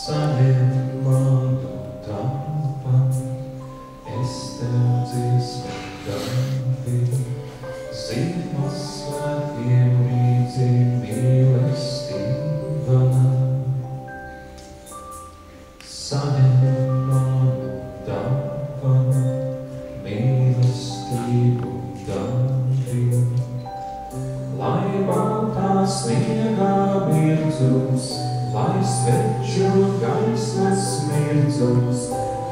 Saņem manu dāvanu, es tev dziesmu dāvinu, Ziemassvētkiem līdzi mīlestība nāk. Saņem manu dāvanu, mīlestību dāvinu, lai baltā sniegā mirdzums, lai sveču gaismas mirdzums,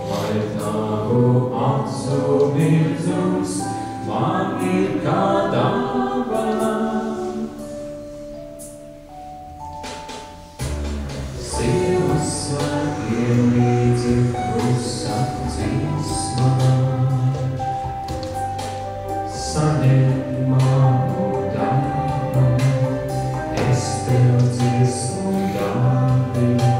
lai tavu acu mirdzums, man ir kā dāvana. Ziemassvētkiem līdzi klusa dziesma, saņem manu dāvanu, es tev dziesmu dāvinu,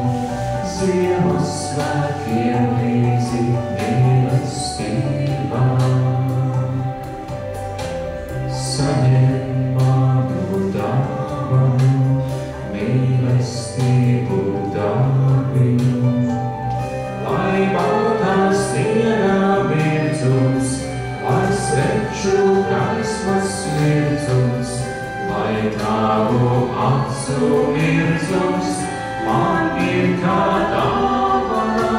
Ziemassvētkiem līdzi mīlestība. Saņem manu dāvanu, mīlestību dāvinu, lai baltā sniegā mirdzums, lai sveču gaismas mirdzums, lai tavu acu mirdzums, man ir kā dāvana.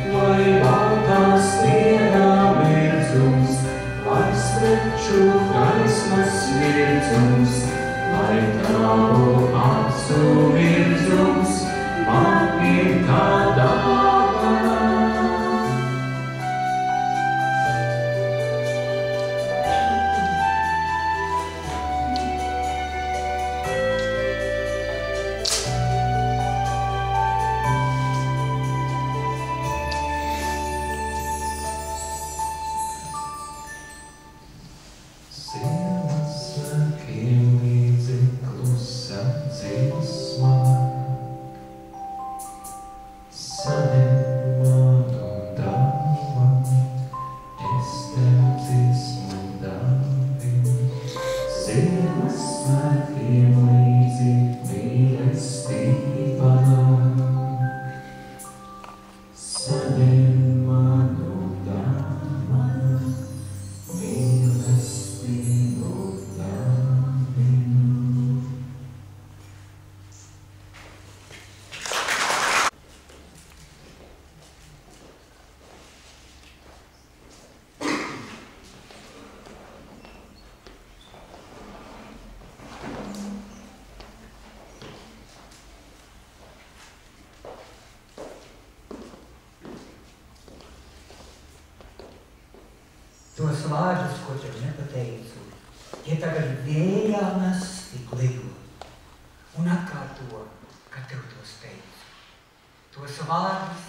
Lai baltā sniegā mirdzums, lai sveču gaismas mirdzums, lai tavu acu mirdzums, man ir kā dāvana. Ziemassvētkiem līdzi klusa dziesma, saņem manu dāvanu, es tev dziesmu dāvinu, Ziemassvētkiem līdzi mīlestība nāk. Saņem manu dāvanu, mīlestību dāvinu. Tos vārdus, ko tev nepateicu, tie tagad vējā nasti glido un atkārto, kad tev tos teicu. Tos vārdus,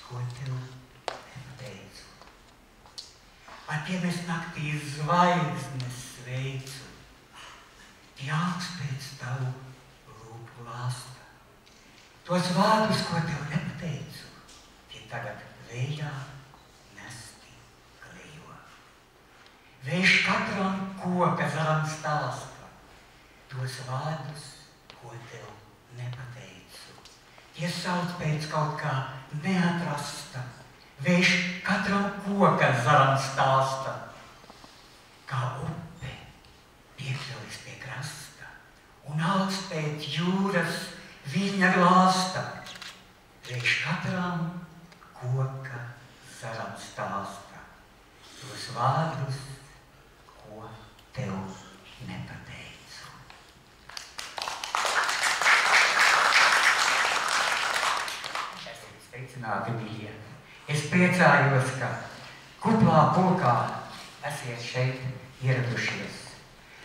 ko tev nepateicu. Ar tiem es naktī zvaigznes sveicu, tie augst pēc tavu lūpu lāsta. Tos vārdus, ko tev nepateicu, tie tagad vējā Vējš katram koka zaram stāsta, tos vārdus, ko tev nepateicu. Tie sauc pēc kaut kā neatrasta. Vējš katram koka zaram stāsta, kā upe piekļuvis pie krasta un augst pēc jūras viņa glāsta. Vējš katram koka zaram stāsta, tos vārdus, ko tev nepateicu. Esiet sveicināti, mīļie. Es priecājos, ka kuplā pulkā esiet šeit ieradušies.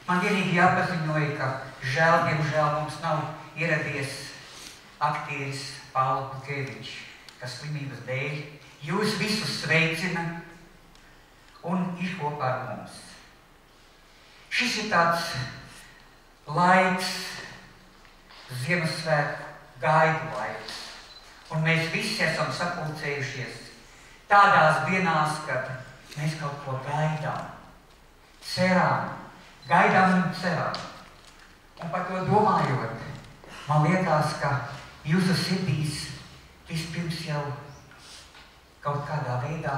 Man vienīgi jāpaziņoja, ka diemžēl mums nav ieradies aktieris Pauls Bukevičs, kas slimības dēļ jūs visus sveicina un ir kopā ar mums. Šis ir tāds laiks, Ziemassvētku gaidu laiks, un mēs visi esam sapulcējušies tādās dienās, kad mēs kaut ko gaidām, cerām, gaidām un cerām. Un par to domājot, man liekas, ka jūsu sirdīs vispirms jau kaut kādā veidā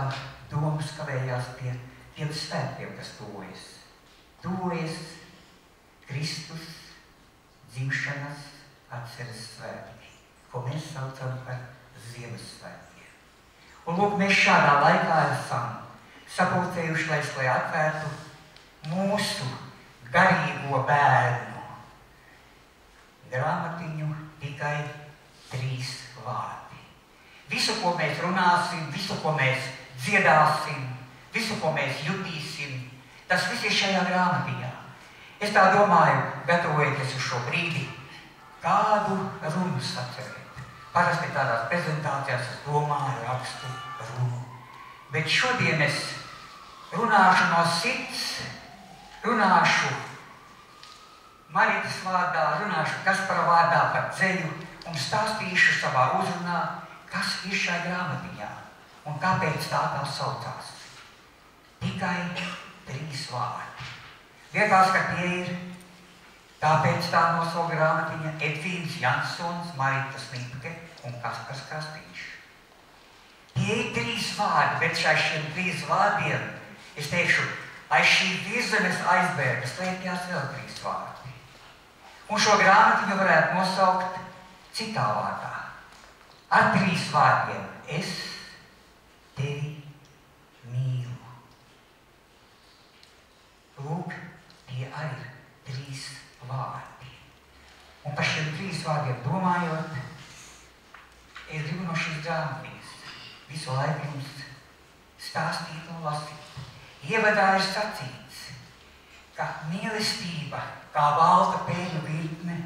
domas kavējās pie tiem svētkiem, kas tuvojas. Tuvojas Kristus dzimšanas atceres svētki, ko mēs saucam par Ziemassvētkiem. Un lūk, mēs šādā laikā esam sapulcējušies, lai atvērtu mūsu garīgo bērnu grāmatiņu tikai 3 vārdi. Visu, ko mēs runāsim, visu, ko mēs dziedāsim, visu, ko mēs jutīsim, tas viss ir šajā grāmatiņā. Es tā domāju, gatavojoties uz šo brīdi, kādu runu sacerēt. Parasti tādās prezentācijās es domāju, rakstu runu. Bet šodien es runāšu no sirds, runāšu Maritas vārdā, runāšu Kaspara vārdā par ceļu un stāstīšu savā uzrunā, kas ir šajā grāmatiņā un kāpēc tā saucās. Tikai 3 vārdi. Liekas, ka tie ir, tāpēc tā nosauka grāmatiņa Edvīns Jansons, Marita Smipke un Kaspars Kastīņš. Tie ir 3 vārdi, bet šiem 3 vārdiem, es teikšu, aiz šī virzemes aizbēga slēpjās vēl 3 vārdi. Un šo grāmatiņu varētu nosaukt citā vārdā. Ar 3 vārdiem. Es tevi mīlu. Lūk, tie arī 3 vārdi. Un par šiem 3 vārdiem domājot, es gribu no šīs grāmatiņas visu laiku jums stāstīt un lasīt. Ievadā ir sacīts, ka mīlestība, kā balta pēļu virkne,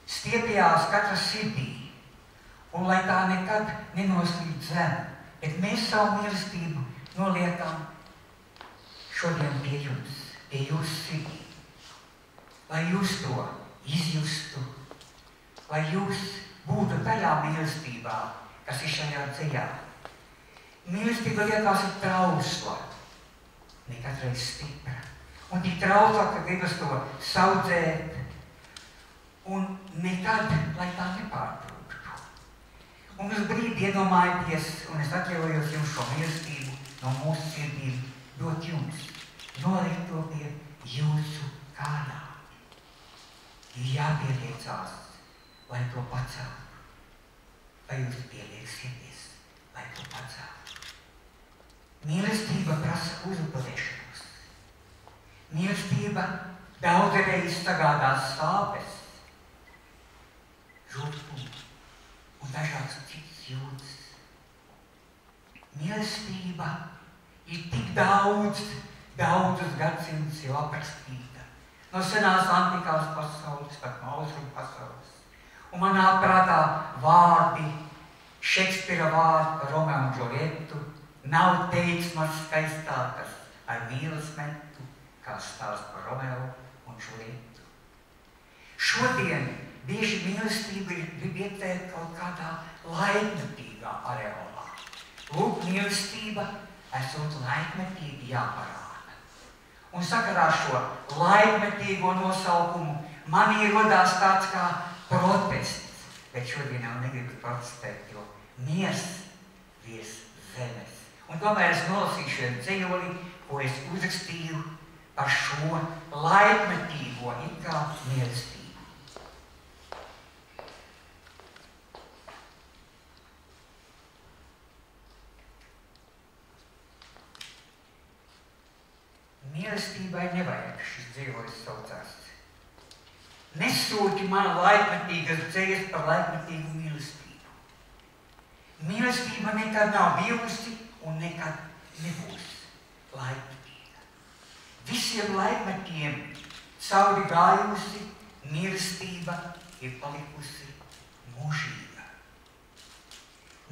stiepjās katra sirdī, un lai tā nekad nenoslīd zem, bet mēs savu mīlestību noliekam šodien pie jums, pie jūsu sirdī. Lai jūs to izjustu, lai jūs būtu tajā mīlestībā, kas ir šajā ceļā. Mīlestība liekas ir trausla, ne katreiz stipra. Un tik trausla, ka gribas to saudzēt, un nekad, lai tā nepārtrūktu. Un uz brīdi iedomājieties, un es atļaujos jums šo mīlestību no mūsu sirdīm dot jums, nolikt to pie jūsu kājām. Ir jāpieliecās, lai to paceltu. Vai jūs pielieksieties, lai to paceltu? Mīlestība prasa uzupurēšanos. Mīlestība daudzreiz sagādās sāpes, žurtumu un dažādas citas jūtas. Mīlestība ir tik daudzus gadsimtus jau aprakstīta. No senās antikās pasaules, pat no austrumu pasaules. Un man nāk prātā vārdi, Šekspira vārdi par Romeo un Džulietu, nav teiksmas skaistākas ar mīlas metu, kā stāsts par Romeo un Džulietu. Šodien bieži mīlestība grib ietvērt kaut kādā laikmetīgā areolā. Lūk, mīlestība esot laikmetīgi jāparāda. Un sakarā šo laikmetīgo nosaukumu manī rodās tāds kā protests, bet šodien jau negribu protestēt, jo miers virs zemes. Un tomēr es nolasīšu vienu dzejoli, ko es uzrakstīju par šo laikmetīgo it kā mīlestību. Mīlestībai nevajag, šis dzīvojums saucās. Nesūti mana laikmetīgas dzejas par laikmetīgu mīlestību. Mīlestība nekad nav bijusi un nekad nebūs laikmetīga. Visiem laikmetiem cauri gājusi mīlestība ir palikusi mūžīga.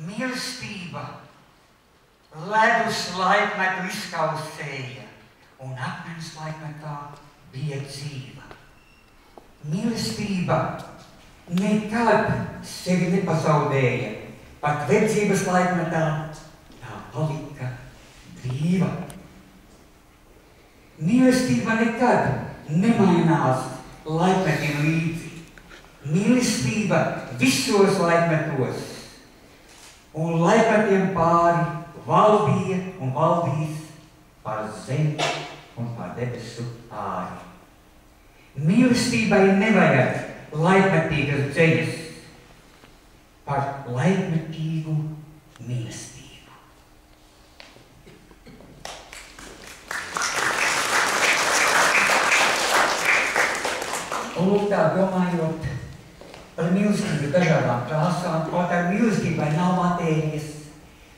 Mīlestība ledus laikmetu izkausēja un akmens laikmetā bija dzīva. Mīlestība nekad sevi nepazaudēja, pat verdzības laikmetā tā palika brīva. Mīlestība nekad nemainās laikmetiem līdzi. Mīlestība visos laikmetos, un laikmetiem pāri valdīja un valdīs par zemi un par debesu āri. Mīlestībai nevajag laikmetīgas dzeļas, par laikmetīgu mīlestību. Un lūk tā, domājot par mīlestību dažādām krāsām, kaut kā mīlestībai nav matērijas,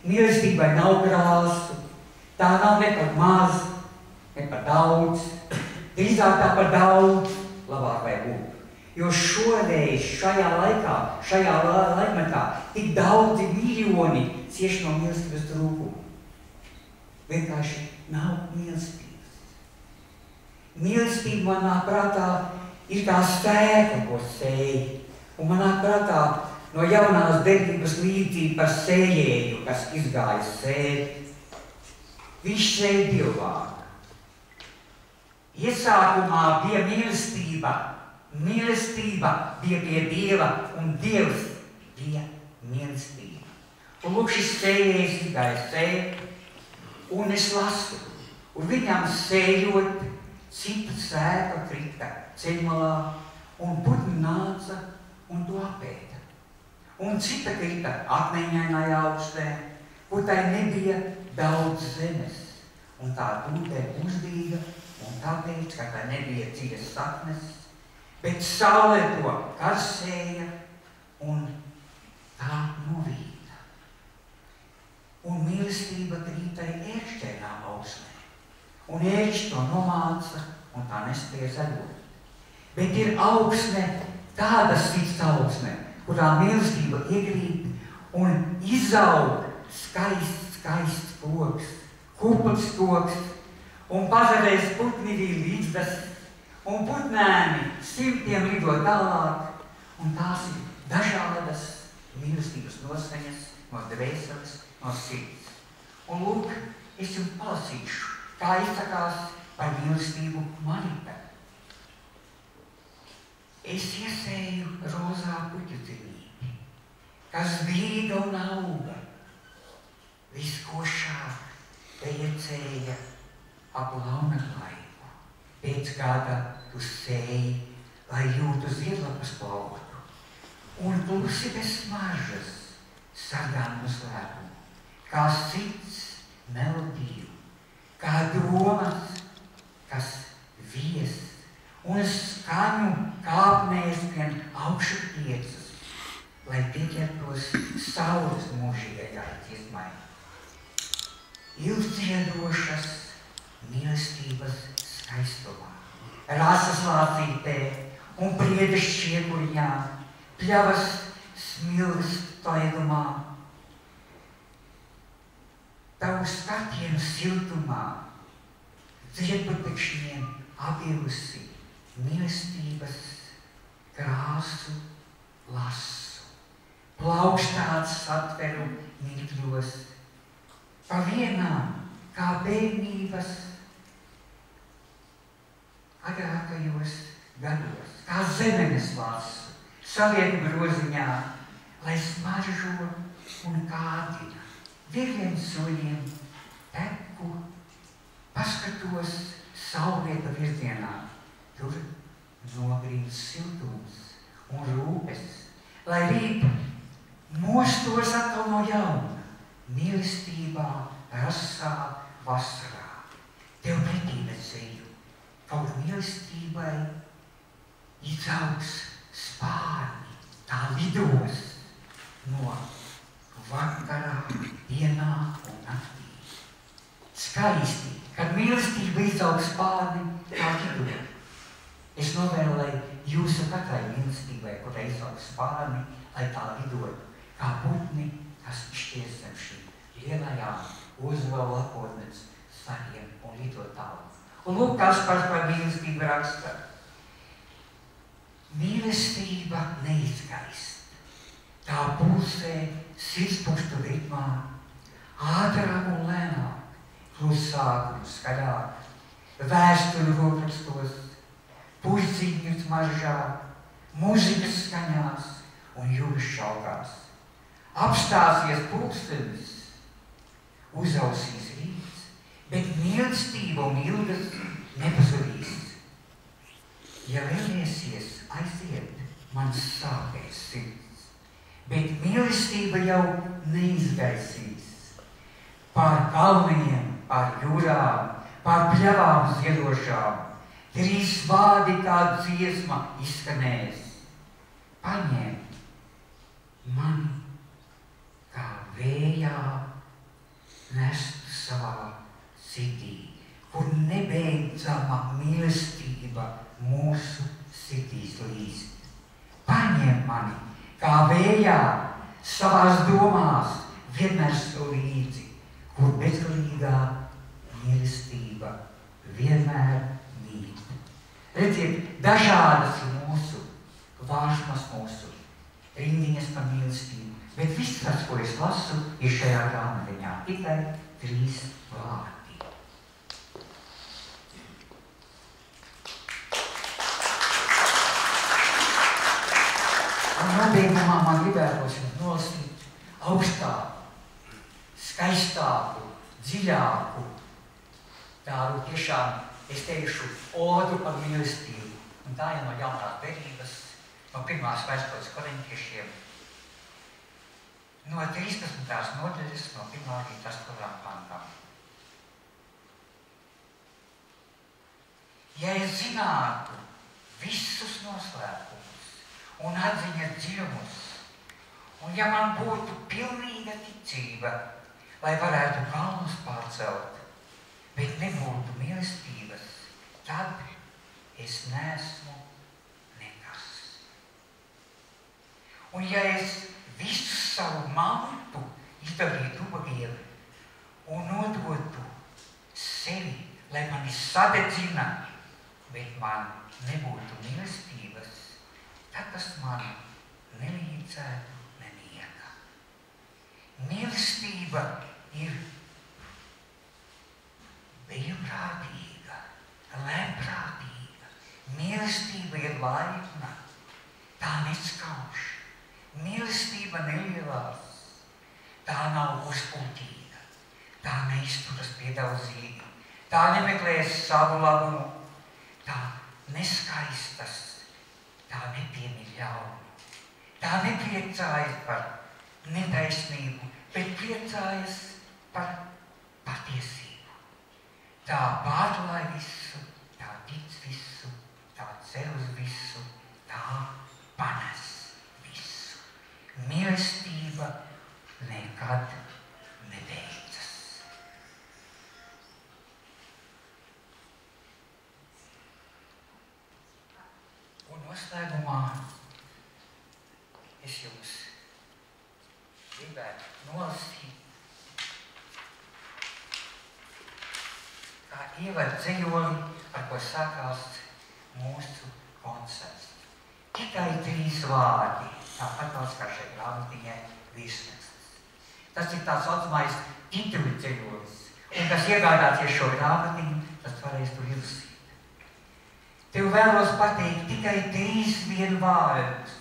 mīlestībai nav krāsu, tā nav ne par maz, ne par daudz, drīzāk tā par daudz labāk vai būt. Jo šoreiz, šajā laikā, šajā laikmetā tik daudzi miljoni cieši no mīlestības trūkuma. Vienkārši nav mīlestības. Mīlestība manā prātā ir kā sēkla, ko sēja. Un manā prātā no jaunās derības līdzība par sējēju, kas izgāja sēt. Viņš sēja divvārdu. Iesākumā bija mīlestība. Mīlestība bija pie Dieva, un Dievs bija mīlestība. Un lūk, šis sējējs izgāja sēt, un es lasu, un viņam sējot, cita sēkla krita ceļmalā, un putni nāca un to apēda. Un cita krita akmeņainajā augstē, kur tai nebija daudz zemes, un tā tūtē uzdīga, un tāpēc, ka tai nebija dziļas saknes, bet saule to karsēja un tā novīta. Un mīlestība krītai ērkšķainā augsnē, un ērkšķi to nomāca, un tā nespēja zaļot. Bet ir augsne, tāda cits augsne, kurā mīlestība iegrīb un izaug skaists koks, kupls koks, un pazarēs putni bija līdzdas, un putnēni simtiem lido tālāk, un tās ir dažādas mīlestības noskaņas, no dvēseles, no sirds. Un lūk, es jums palasīšu, kā izsakās par mīlestību Marita. Es iesēju rozā puķu zinīti, kas bīga un auga, viskošāk pēcēja ap launa laiku. Pēc gada tu sēji, lai jūtu ziedlapas plauktu, un klusi bez smaržas sargām uz lēpumu, kā sirds melodiju, kā domas, kas vies, un skaņu kāpnēs vien augšu tiecas, lai pieķertos saules mūžīgajai dziesmai. Ilgdziedošas mīlestības skaistumā, rasas lācītē un priedes šķieguriņā, pļavas smilst taidumā. Tavu skatienu siltumā, dziedputekšņiem apievusi mīlestības krāsu lasu. Plaukstāts atveru mīkļos, pa vienām kā bērnības agrākajos gados, kā zemenes lasu, salieku groziņā, lai smaržo un kātina. Viegiem soļiem teku, paskatos saulrieta virzienā, tur nogrīz siltums un rūpes, lai rīt mostos atkal no jauna, mīlestībā, rasā, vasarā. Tev pretī redzēju, kaut mīlestībai izaugs spārni, tā lidos no vakarā, dienā un naktī. Skaisti, kad mīlestība izaugs spārni, tā lido. Es novēlēju jūsu katrai mīlestībai, kurai izaugs spārni, lai tā lidot, kā putni, kas šķies zem šīm lielajām uzvaru lapotnes sariem un lidot tālāk. Un lūk, kas par mīlestību raksta. Mīlestība neizgaist. Tā pulsē sirdspukstu ritmā, ātrāk un lēnāk, klusāk un skaļāk, vēstuļu rokrakstos, pušziņu smaržā, mūzikas skaņās un jūras šaukās. Apstāsies pulkstenis, uzausīs rīts, bet mīlestība un ilgas nepazudīs. Ja vēliesies, aiziet, mans sāpēs sirds, bet mīlestība jau neizgaisīs. Pār kalniem, pār jūrām, pār pļavām ziedošām, trīs vārdi kā dziesma izskanēs. Paņem mani kā vējā nestu savā sirdī, kur nebeidzama mīlestība mūsu sirdīs līst. Paņem mani kā vējā savās domās vienmēr sev līdzi, kur bezgalīgā mīlestība vienmēr mīt. Redziet, dažādas ir mūsu vāršmas, mūsu rindiņas par mīlestību, bet viss tas, ko es lasu, ir šajā grāmatiņā tikai 3 vārdi. Un nobeigumā man gribētos jums nolasīt augstāku, skaistāku, dziļāku, tādu tiešām, es teikšu, odu par mīlestību. Un tā jau no jaunās derības, no 1. vēstules korintiešiem, no 13. nodaļas, no 1. līdz 8. pantam. Ja es zinātu visus noslēpumus un atziņas dziļumus, un ja man būtu pilnīga ticība, lai varētu kalnus pārcelt, bet nebūtu mīlestības, tad es neesmu nekas. Un ja es visu savu mantu izdalītu ubagiem un nodotu sevi, lai mani sadedzina, bet man nebūtu mīlestības, tad tas man nelīdzētu nenieka. Mīlestība ir brīvprātīga, lēnprātīga. Mīlestība ir laipna, tā neskauž. Mīlestība nelielās, tā nav uzpūtīga, tā neizturas piedaudzīgi, tā nemeklēs savu labumu, tā neskaistas, tā nepiemīl ļaunu, tā nepriecājas par netaisnību, bet priecājas par patiesību. Tā pārklāj visu, tā tic visu, tā cer uz visu, tā panes visu. Mīlestība nekad nebeidzas. Un noslēgumā es jums gribētu nolasīt kā ievadu dzejoli, ar ko sākās mūsu koncerts. Tikai 3 vārdi, tāpat kā šai grāmatiņai virsraksts. Tas ir tāds saucamais tituli dzejolis, un kas iegādāties šo grāmatiņu, tas varēs tur izlasīt. Tev vēlos pateikt tikai 3 vārdus,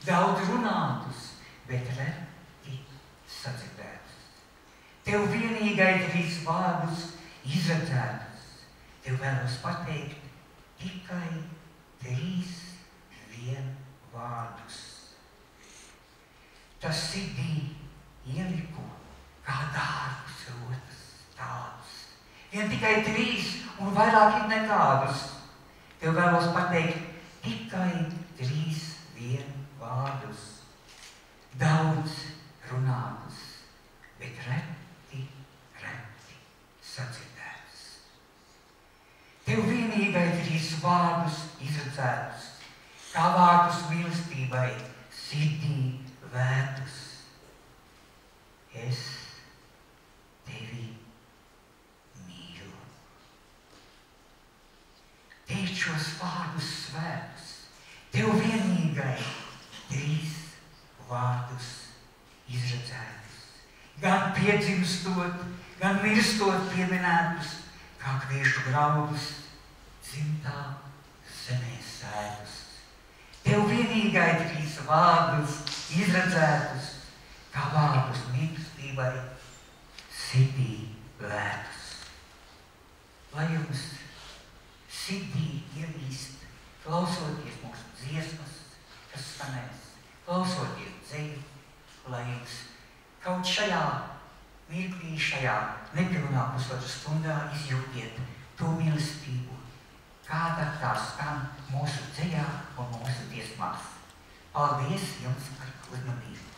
daudz runātus, bet reti sadzirdētus. Tev vienīgai 3 vārdus izredzētus. Tev vēlos pateikt tikai 3 vārdus. Tas sirdī ieliku kā dārgus rotas tādus. Vien tikai 3 un vairāk nekādus. Tev vēlos pateikt tikai 3 vārdus. Daudz runātus, bet reti sadzirdētus. Tev vienīgai 3 vārdus izredzētus, kā vārdus mīlestībai sirdī vērtus. Es tevi mīlu. Teikt šos vārdus svētus, tev vienīgai 3 vārdus izredzētus, gan piedzimstot, gan mirstot pieminētus, kā kviešu graudus dzimtā zemē sētus. Tev vienīgai 3 vārdus izredzētus, kā vārdus mīlestībai, sirdī vērtus. Lai jums sirdī ievīst, klausoties mūsu dziesmas, kas skanēs, klausoties dzeju, lai jums kaut šajā mirklī, šajā nepilnā pusotru stundā izjūtiet to mīlestību, kāda tā skan mūsu dzejā un mūsu dziesmās. Paldies jums par uzmanību!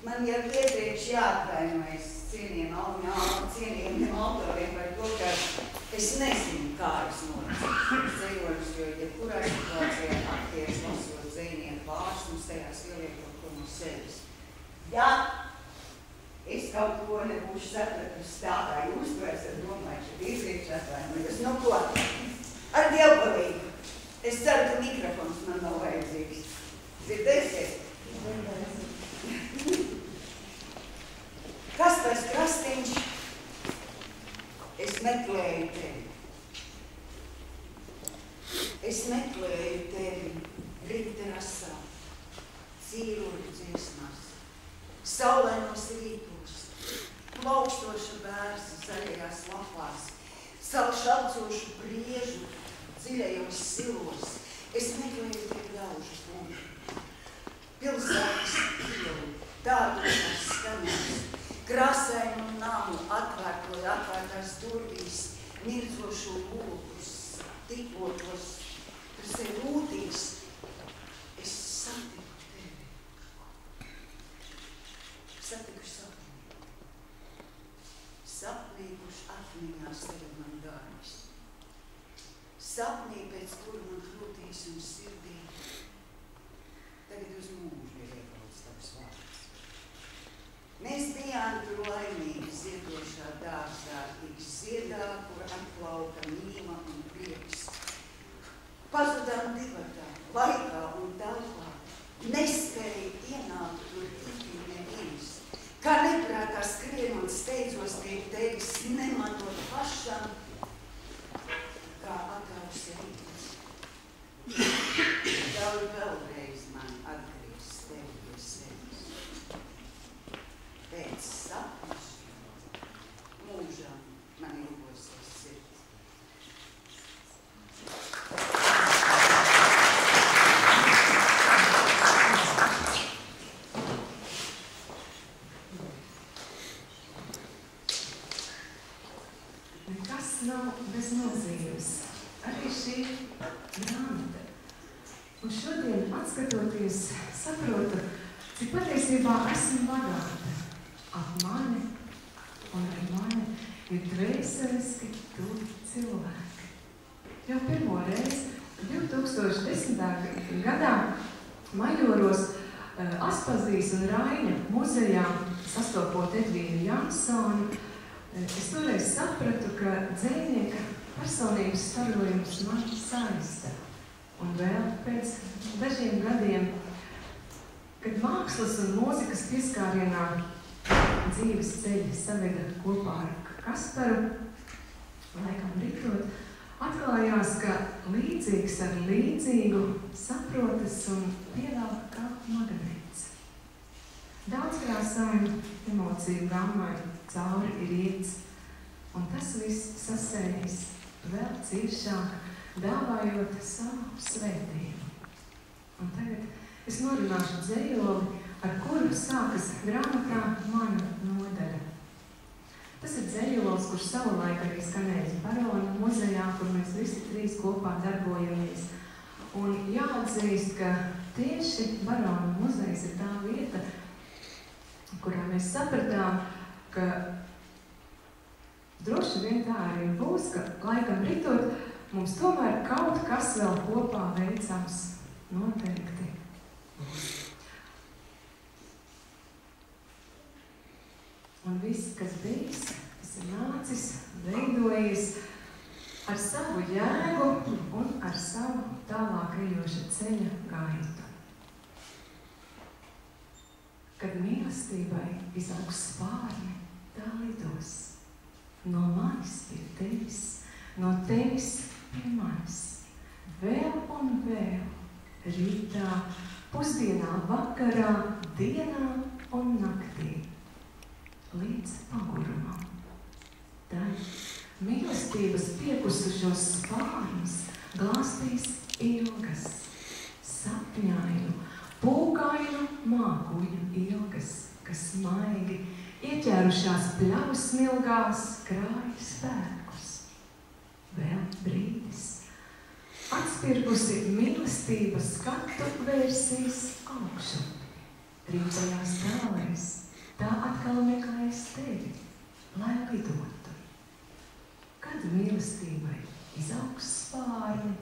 Man jau iepriekš jāatvainojas cienījumiem autoriem par to, ka es nezinu, kā es nolasīšu dzējoļus, jo jebkurā situācijā aktieris lasot dzējnieku vārsmus, tajās ieliek kaut ko no sevis. Ja es kaut ko nebūšu sapratusi tā, kā jūs to esat domājuši, tad iepriekš atvainojos. Nu ko? Ar dievpalīgu. Es ceru, ka mikrofons man nav vajadzīgs. Dzirdēsiet? Kaspars Krastiņš, es meklēju tevi. Es meklēju tevi rīta rasā, cīruļu dziesmās, saulainos rītos, plaukstoša bērsa zaļajās lapās, salšalcošu briežu dziļajos silos. Es meklēju tevi ļaužu punktu, pilsētas ielu, tādušās skaņās, krāsainu namu atvērtās durvīs, mirdzošu lūkus, tiklotos, tur sevi lūtīs. Es satiku tevi. Satiku sapni. Sapnī, kurš atmiņās tevi man dārgs. Sapnī, pēc kura man krūtīs un sirdī. Tagad uz mūžu ir iekauts tavs vārds. Mēs bijām tur laimīgi ziedošā dārzā, tik ziedā, kur atplauka mīma un prieks. Pazudām divatā, laikā un telpā, nespēja ienākt tur iti neviens. Kā neprātā skrien un steidzos pie tevis, nemanot pašam, kā atgāvs rītas. Ļauj vēlreiz man atgriezt tevi pie sevis. Pēc sapņus mūžām man ilgosies sirds. Nekas nav bez nozīmes. Arī šī grāmata. Un šodien, atskatoties, saprotu, cik patiesībā esmu bagāta. Ap mani un ar mani ir dvēseliski tuvi cilvēki. Jau pirmo reizi 2010. gadā Majoros Aspazijas un Raina muzejā sastopot Edvīnu Jansonu, es toreiz sapratu, ka dzejnieka personības starojums man saista. Un vēl pēc dažiem gadiem, kad mākslas un mūzikas pieskārienā dzīves ceļi saveda kopā ar Kasparu, laikam ritot, atklājās, ka līdzīgs ar līdzīgu saprotas un pievelk kā magnēts. Daudzkrāsainu emociju gammai cauri ir iets, un tas viss sasējas vēl ciešāk, dāvājot savu svētību. Un tagad es norunāšu dzejoli, ar kuru sākas grāmatā mana nodaļa. Tas ir dzejols, kurš savulaik arī skanējis Barona muzejā, kur mēs visi trīs kopā darbojamies. Un jāatzīst, ka tieši Barona muzejs ir tā vieta, kurā mēs sapratām, ka droši vien tā arī būs, ka laikam ritot mums tomēr kaut kas vēl kopā veicams noteikti. Un viss, kas bijis, tas ir nācis, veidojies ar savu jēgu un ar savu tālāk ejoša ceļa gaitu. Kad mīlestībai izaugs spārni, tā lidos. No manis pie tevis, no tevis pie manis. Vēl un vēl, rītā, pusdienā, vakarā, dienā un naktī. Līdz pagurumam. Tad mīlestības piekusušos spārnus glāstīs ilgas, sapņainu, pūkainu mākuļu ilgas, kas maigi ieķērušās pļavas smilgās krāja spēkus. Vēl brīdis. Atspirkusi mīlestības skatu vērsīs augšu. Trīpajās tālēs, tā atkal meklēs tevi, lai lidotu. Kad mīlestībai izaugs spārni,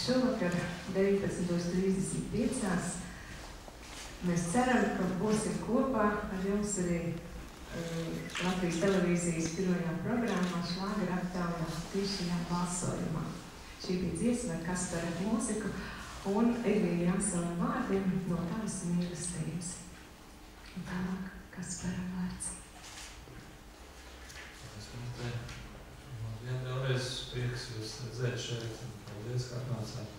šovakar 19:35. Mēs ceram, ka būsim kopā ar jums arī Latvijas televīzijas pirmajā programmā Šlāgera aptaujā tiešajā balsojumā. Šī bija dziesma ar Kaspara mūziku un Egvija Jansona vārdiem no tavas mīlestības. Un tālāk Kaspara vārds. Vēlreiz prieks jūs redzēt šeit, un paldies, ka atnācāt.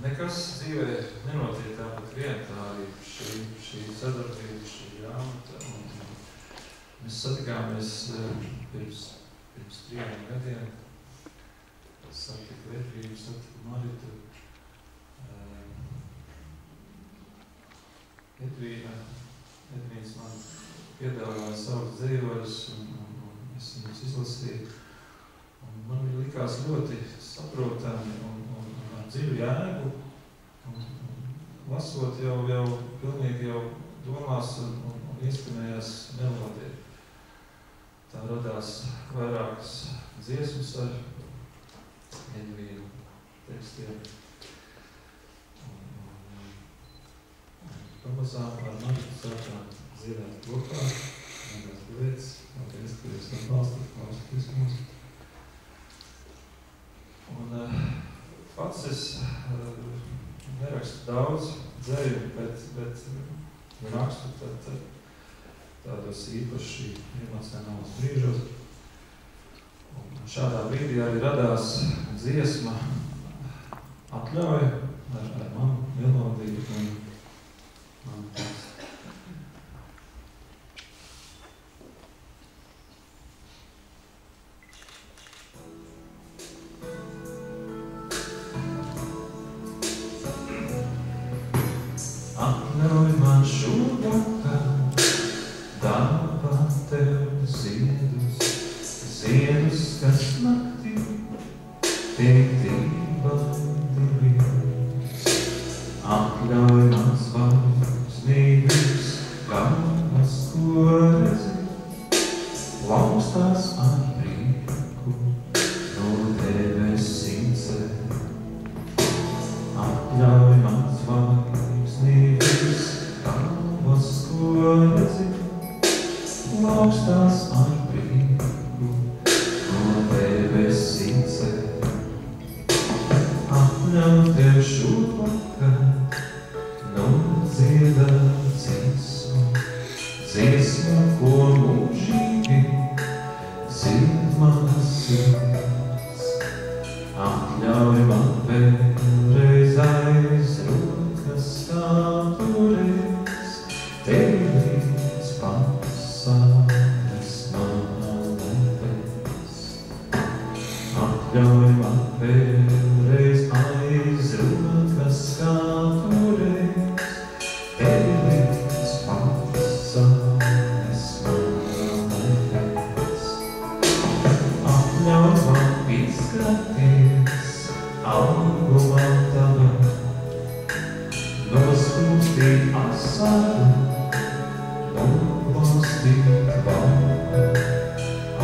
Nekas dzīvē nenotiek tāpat vien, tā arī šī sadarbība, šī grāmata. Mēs satikāmies pirms 3 gadiem. Satiku Edvīnu, satiku Maritu. Edvīns man piedāvāja savus dzīvojus, un es viņus izlasīju. Un man viņi likās ļoti saprotami un ar dziļu jēgu. Un lasot jau pilnīgi jau domās un ieskanējās melodija. Tā radās vairākas dziesmas ar Edvīnu tekstiem. Pamazām ar mani sākām dziedāt kopā, mākās lietas, paldies, ka jūs atbalstat, klausāties mūs. Un pats es nerakstu daudz dzeju, bet rakstu tādos īpaši emocionālos brīžos. Un šādā brīdī arī radās dziesma Atļauja ar manu melodiju un manu tekstu. Atļauj man šovakar dāvāt tev ziedus, kas naktī tiek dīvainīgs. Atļauj man zvaigznības, kādas, ko redzi, plaukstās ar prieku no debesīm ceļ. Atļauj man zvaigznības, kādas, ko redzi, plaukstās ar prieku no debesīm ceļ. Atļauj tev šovakar nodziedāt dziesmu, ko mūžīgi dzied manas sirds. Atļauj man vēlreiz aiz rokas stāturēs, tevi līdz pasaules malēs. Atļauj man vēlreiz aiz rokas stāturēs, tevi līdz pasaules malēs. Atļauj man izskaties augumā tava, noskūstīt asaru, novalstīt vārdu.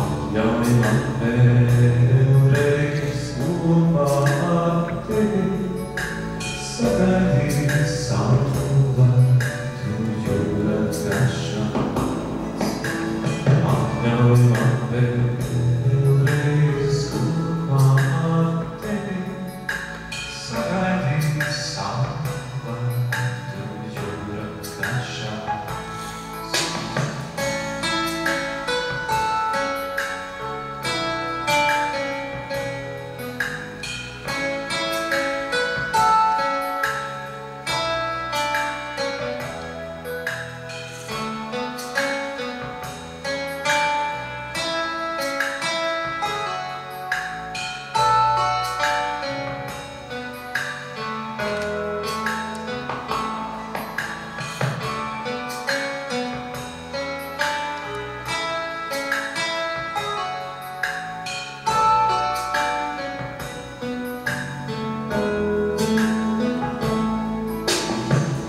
Atļauj man vēlreiz kopā ar tevi sagaidīt saulētu jūras gašās. Atļauj man vēlreiz kopā ar tevi sagaidīt saulētu jūras gašās.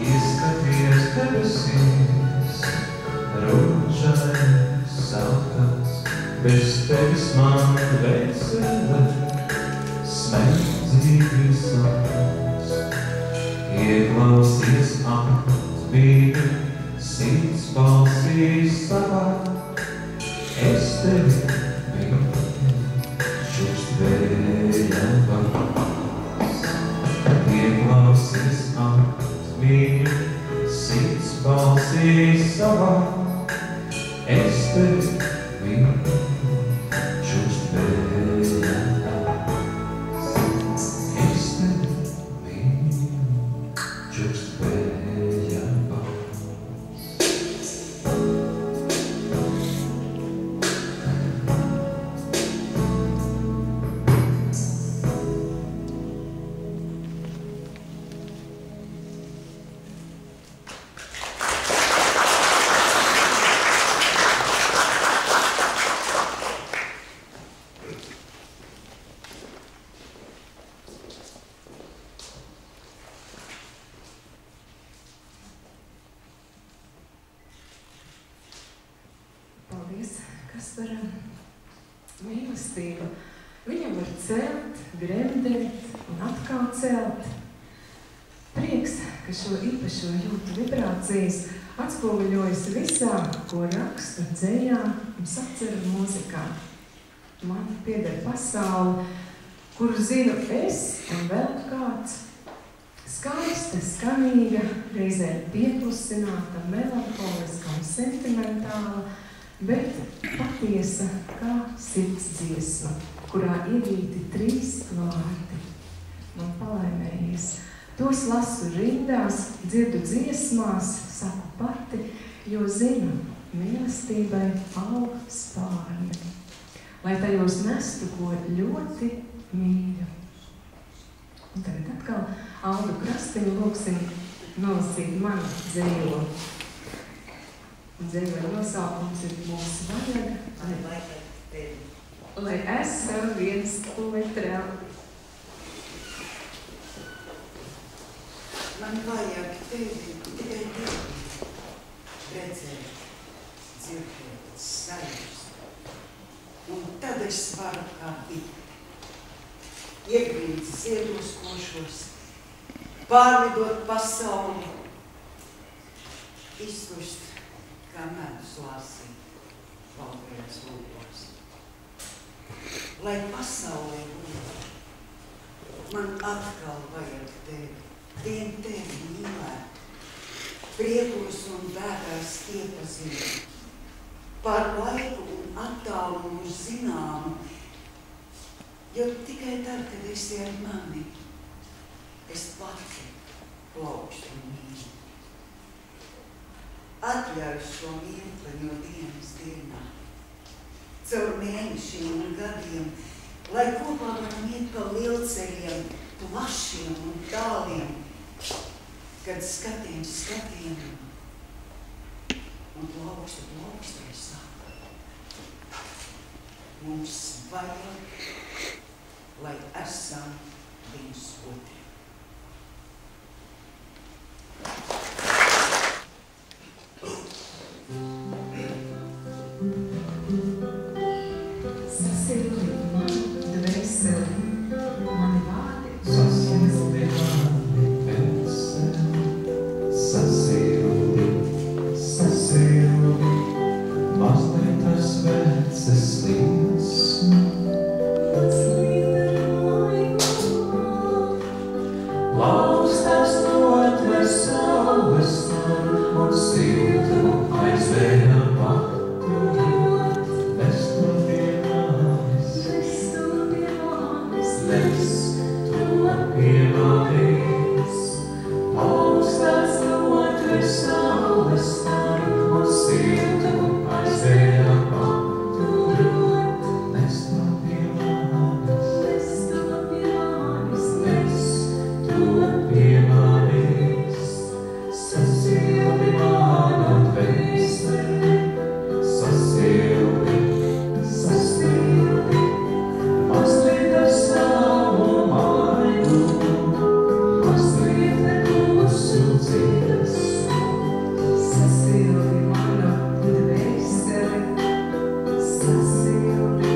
Ieskaties debesīs, rožais sarkans, bez tevis man vesele, smēdzīgi sapnis. Ieklausies atbīdi, sirds balsīs savā, es tevi šurst vēja vārds. Ieklausies atbīdi, sirds balsīs savā, es tevi Paldies, kas par mīlestību. Viņa var celt, gremdēt un atkal celt. Prieks, ka šo īpašo jūtu vibrācijas atspoguļojas visā, ko raksta dzejā un saceru mūzikā. Man pieder pasaule, kuru zinu es un vēl kāds. Skaista, skanīga, reizē pieklusināta, melankoliska un sentimentāla, bet patiesa kā sirds dziesma, kurā ievīti 3 vārdi. Man palaimējies. Tos lasu rindās, dzirdu dziesmās, saku pati, jo zinu, mīlestībai aug spārni. Lai tajos nestu, ko ļoti mīļu. Un tagad atkal Aldu Krastiņu lūksim nolasīt manu dzējo. Un dzējoļa nosaukums ir Mums vajag, lai esam viens otram. Man vajag tevi, tikai tevi, redzēt, dzirdēt, sajust. Un tad es varu kā iekrīt ziedos košos, pārlidot pasauli, izkust kā medus lāsī, valkajās lūpās. Lai pasaulē būtu, man atkal vajag tevi, vien tevi mīlēt, priekos un bēdās iepazīt, par laiku un attālumu zināmu, jo tikai tad, kad esi ar mani, es pati plaukšu un mīlu. Atļauj šo mīlpaņo dienas dienā, caur mēnešiem un gadiem, lai kopā varam iet pa lielceļiem, plašiem un tāliem, kad skatiem un plaukstē saka. Mums vajag, lai esam viens otram. Sasildi manu dvēseli, mani vārdi Sasildi mani dvēseli, sasildi, mazliet tas veces līdz. Laustās notver saules staru un siltu aizvēja paturot. Nes to pie manis, laustās notver saules staru un siltu aizvēja paturot. Nes to pie manis, pie manis, sasildi manu dvēseli, sasildi, mazliet ar savu maigu, mazliet ar klusu dziesmu. Sasildi manu dvēseli, sasildi.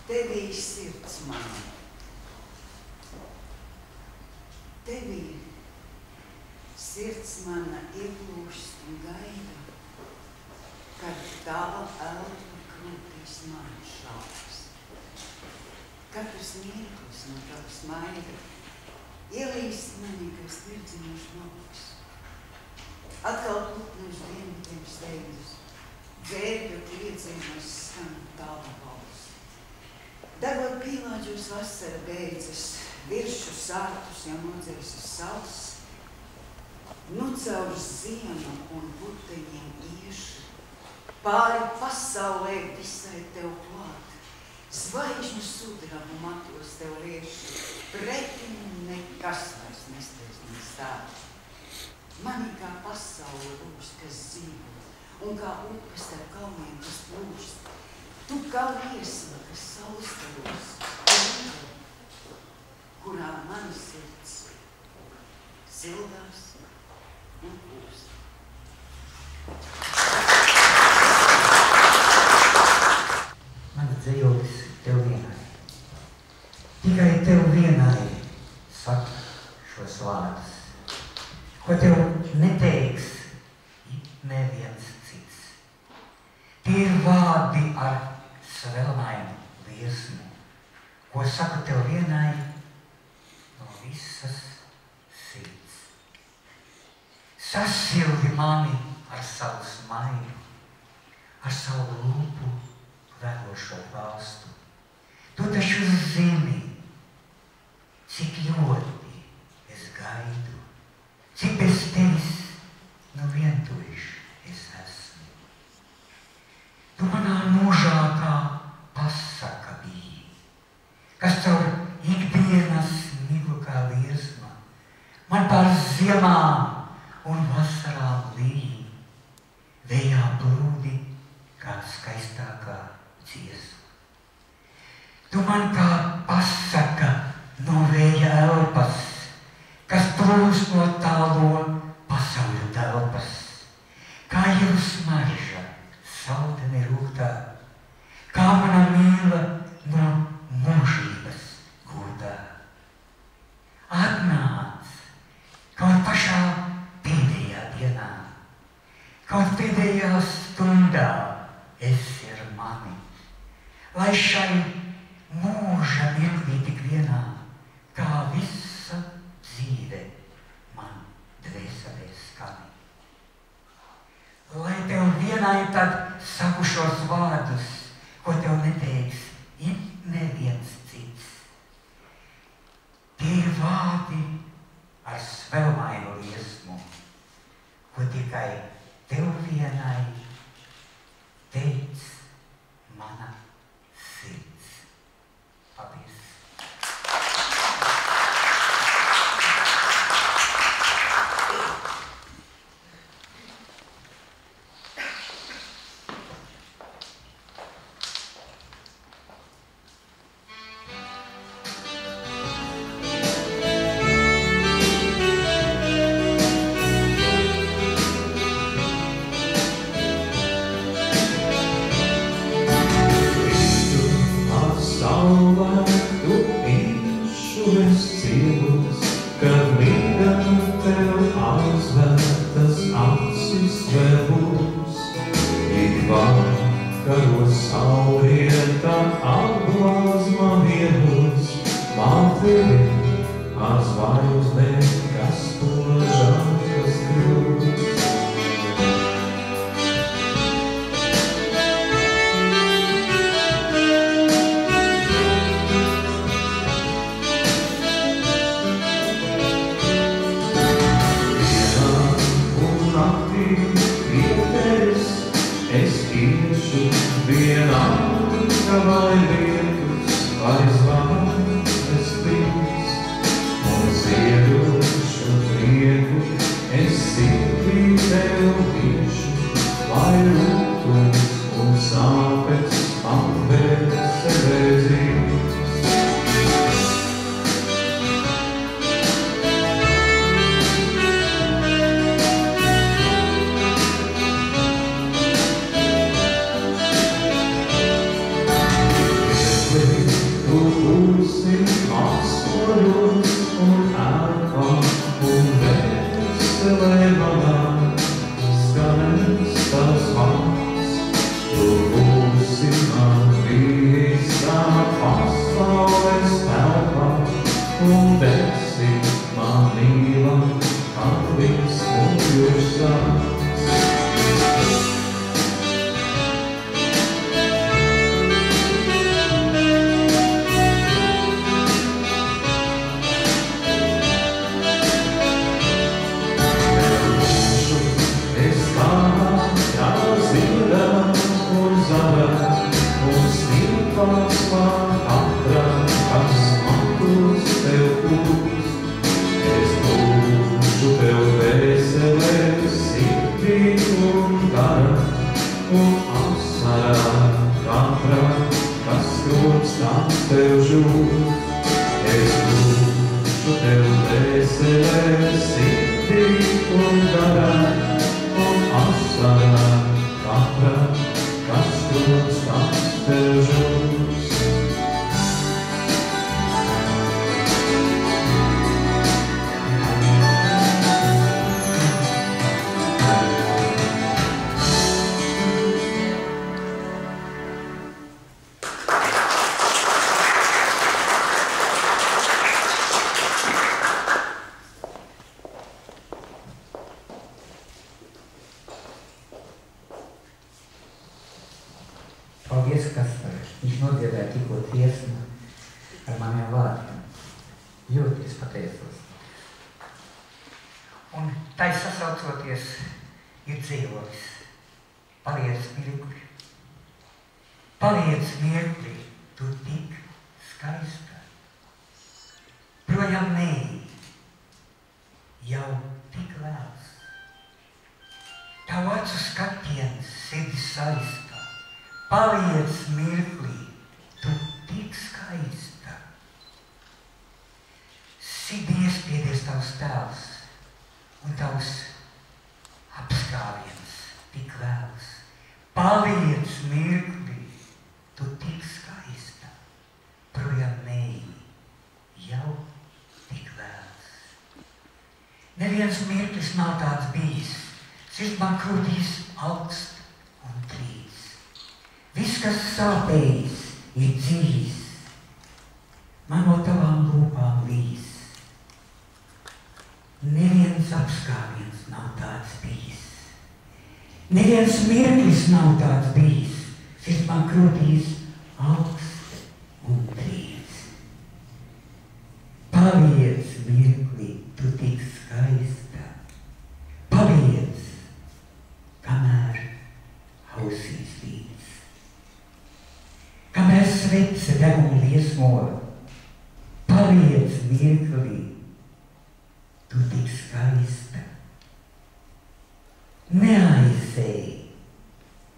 Tevī sirds mana, tevī sirds mana ieplūst un gaida, kad tava elpa krūtīs man šaubas. Katrs mirklis no tava smaida ielīst manī, kā stirdzinošs malks. Atkal putnuši dienvidiem steidzas, dzērbju kliedzienos skan tava balss. Degot pīlāģos vasara beidzas, viršu sārtus jau nodzēsis sauss, nu caur ziemu un puteņiem iešu, pāri pasaulē visai tev klāt, zvaigžņu sudrabu matos tev liešu, pretim nekas vairs nespēs man stāt. Manī kā pasaule rūst, kas dzīvo, un kā upes tev kalniem, kas plūst. Tu kā liesma, kas saulstaros, kurā mana sirds sildās un plūst. Mans dzīvoklis tev vienai. Tikai tev vienai saka šos vārdus, ko tev neteiks neviens cits. Tie ir vārdi ar svelmainu liesmu, ko saku tev vienai no visas sirds. Sasildi mani ar savu smaidu, ar savu lūpu verošo balstu. Tu taču zini, cik ļoti es gaidu, cik bez tevis nu vientuļš es esmu. Tu manā mūžā kā pasaka biji, kas caur ikdienas miglu kā liesma, man pār ziemām un vasarām līji, vējā plūdi kā skaistākā dziesma. Tu man kā pasaka no vēja elpas, kas plūst no tālo pasauļu telpas, kā jau smarža saldeni rūgtā, kā mana mīla no mūžības gūtā. Atnāc kaut pašā pēdējā dienā, kaut pēdējā stundā esi ar mani, lai šai mūža mirklī tik vienā, kā visa dzīve man dvēselē skani. Lai tev vienai tad saku šos vārdus, ko tev neteiks neviens cits. Tie ir vārdi ar svelmainu liesmu, ko tikai tev vienai teic mana sirds. Paldies! gaismā katram, kas matus tev pūs. Es lūdzu tev dvēselē, sirdī un garā, un asarā katram, kas skropstās tev žūs. Es lūdzu tev dvēselē, sirdī un garā, un asarā katram, kas skropstās tev žūs. Paldies, Kaspar. Viņš nodziedāja tikko dziesmu ar maniem vārdiem. Jūties pateicos. Un tai sasaucoties ir dzīvojis. Paliec mirkli. Paliec mirkli, tu tik skaista. Projām neej, jau tik vēls. Tavu acu skatiens sirdi saista. Paliec mirklī, tu tik skaista. Sirdī iespiedies tavs tēls un tavs apskāviens tik vēls. Paliec mirklī, tu tik skaista. Projām neej, jau tik vēls. Neviens mirklis nav tāds bijis, sirds man krūtīs augst un trīs. Viss, kas sāpējis, ir dzīvis, man no tavām lūpām līs. Neviens apskāviens nav tāds bijis, neviens mirklis nav tāds bijis, sirds man krūtīs augst un trīs. Paliec mirkli, tu tik skaista, paliec, kamēr ausīs līdz. Kamēr svece deguna liesmo, paliec mirklī, tu tik skaista. Neaizēj,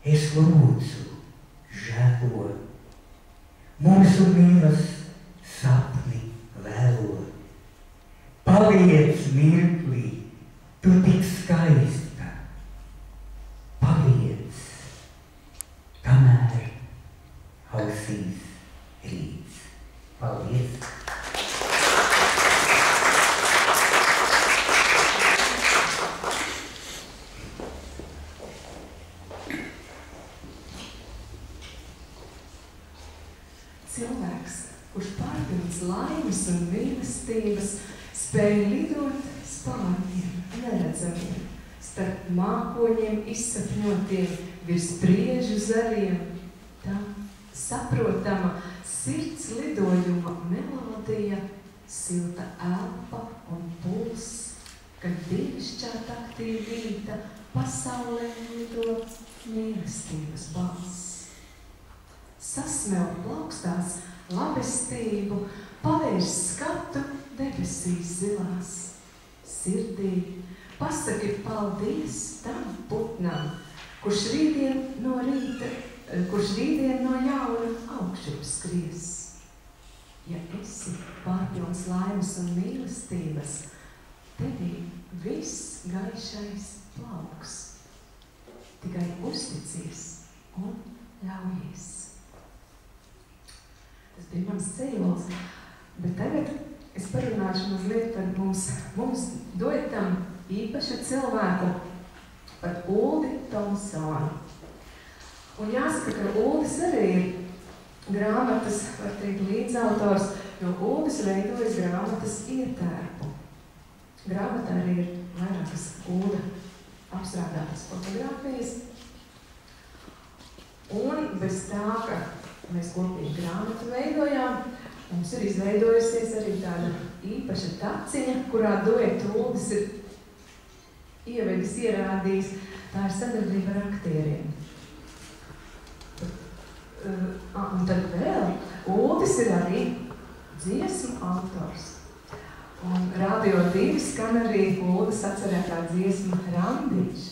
es lūdzu, žēlo, mūsu mīlas sapni vēlo. Paliec mirklī, tu tik skaista. Paliec, kamēr ausīs rīts. Paldies! Cilvēks, kurš pārpilns laimes un mīlestības, spēj lidot spārniem, neredzamiem, starp mākoņiem izsapņotiem, virs priežu zaļiem, tā saprotama sirds lidojuma melodija, silta elpa un puls, kad dievišķā taktī vīta pasaulē lido mīlestības balss. Sasmelt plaukstās labestību, pavērš skatu debesīs zilās. Sirdī pasaki paldies tam putnam, kurš rītdien no jauna augšup skries. Ja esi pārpilns laimes un mīlestības, tevī viss gaišais plauks. Tikai uzticies un ļaujies. Tas bija mans ceļos, bet tagad es parunāšu mazliet par mums duetam īpašu cilvēku, par Uldi Tomsonu. Un jāsaka, ka Uldis arī ir grāmatas, var teikt, līdzautors, jo Uldis veidojas grāmatas ietērpu. Grāmatā arī ir vairākas Ulda apstrādātas fotogrāfijas. Un bez tā, ka mēs kopīgi grāmatu veidojām, mums ir izveidojusies arī tāda īpaša taciņa, kurā duetu Uldis ir ievedis, ierādījis. Tā ir sadarbība ar aktieriem. Un tad vēl Uldis ir arī dziesmu autors. Un Radio 2 skan arī Uldis atcerētā dziesma Randiņš.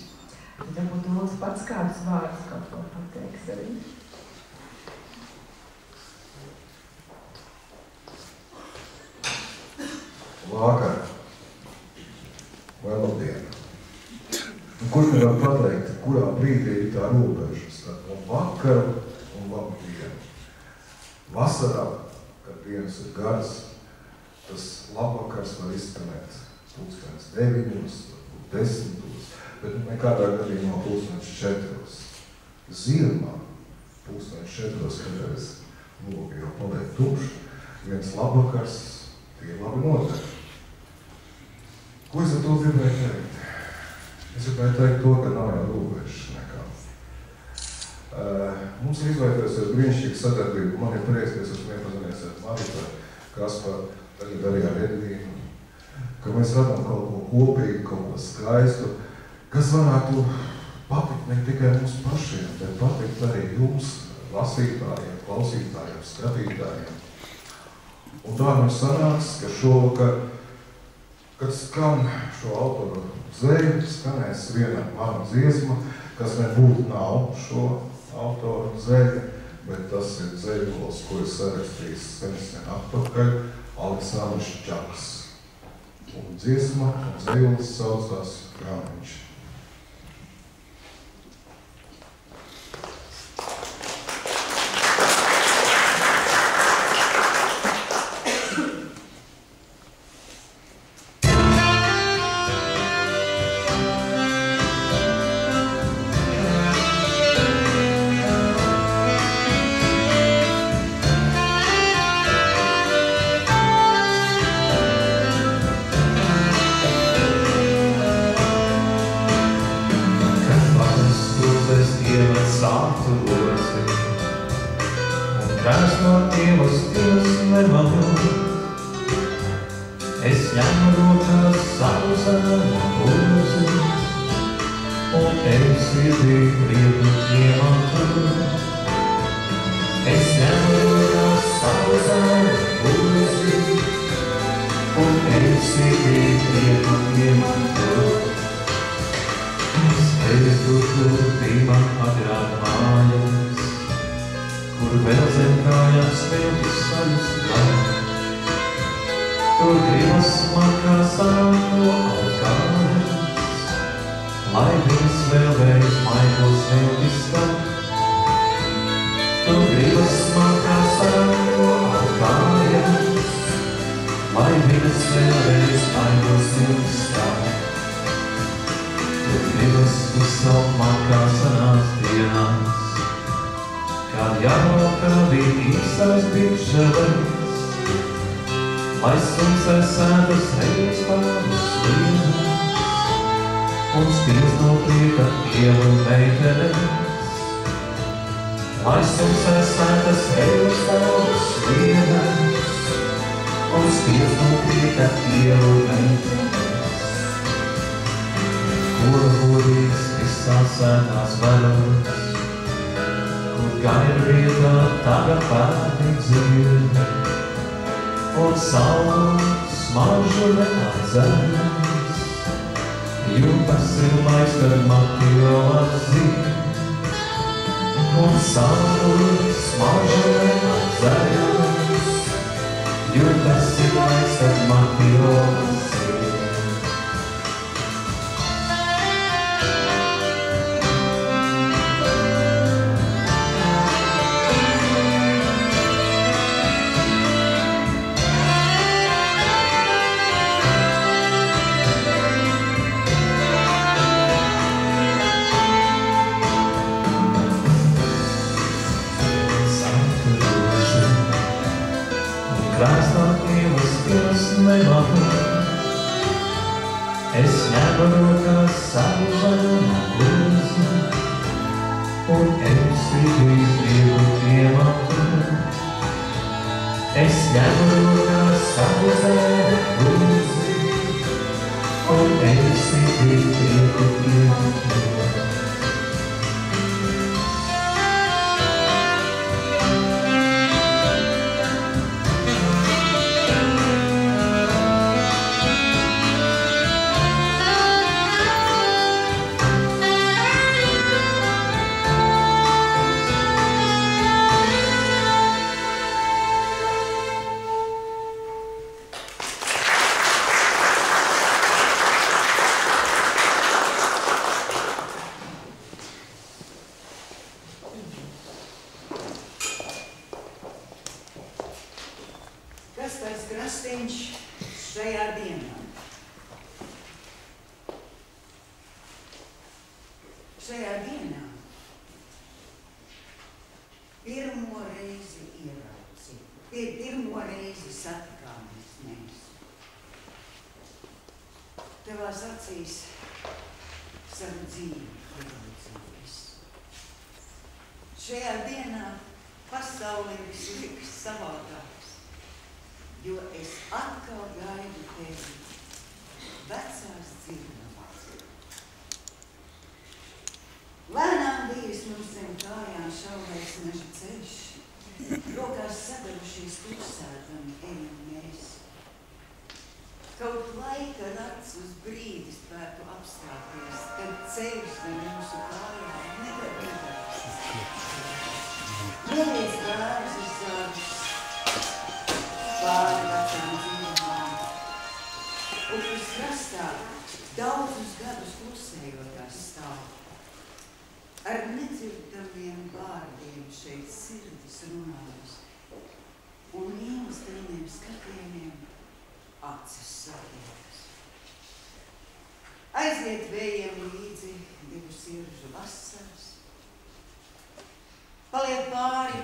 Tad varbūt Uldis pats kādus vārdus kaut ko pateiks arī. Vakar vai labdien. Kur nevar pateikt, kurā brīdī ir tā robeža starp vakaru un labdienu. Vasarā, kad dienas ir garas, tas labvakars var izskanēt 9, 10, bet nekādā gadījumā 4. Ziemā 4, kad logi jau paliek tumši, viens labvakars, tie labi notiek. Ko es ar to gribēju teikt? Es gribēju teikt to, ka nav jau robežas nekā. Mums ir izveidojusies brīnišķīga sadarbība. Man ir prieks, ka es esmu iepazinies ar Maritu, Kasparu, tagad arī ar Edvīnu, ka mēs radām kaut ko kopīgu, kaut ko skaistu, kas varētu patikt ne tikai mums pašiem, bet patikt arī jums, lasītājiem, klausītājiem, skatītājiem. Un tā mums sanāks, ka šovakar, kad skan šo autoru dzeju, skanēs viena mana dziesma, kas nebūtu nav šo autoru dzeju, bet tas ir dzejulis, ko ir sarakstījis sen atpakaļ Aleksandrs Čaks. Un dziesma un dzejulis saucās Randiņš. kas tas krastiņš šajā dienā? Šajā dienā pirmo reizi ieraudzīt, pirmo reizi satikāmies mēs. Tevās acīs savu dzīvi ieraudzījis. Šajā dienā pasaulē viss liekas savādāks, jo es atkal gaidu tevi vecās dzirdamās. Lēnām bijis mums zem kājām šaurais meža ceļš, rokās sadarušies klusēdami ejam mēs. Kaut laika rats uz brīdi spētu apstāties, kad ceļš zem mūsu kājām nedarbības. Neviens bērns ir sāvis pāri vecām dzīvībām. Upes krastā daudzus gadus klusējotās stāv. Ar nedzirdamiem vārdiem šeit sirdis runājas un mīlestīgiem skatieniem acis satiekas. Aiziet vējiem līdzi divu siržu vasaras, paliek pāri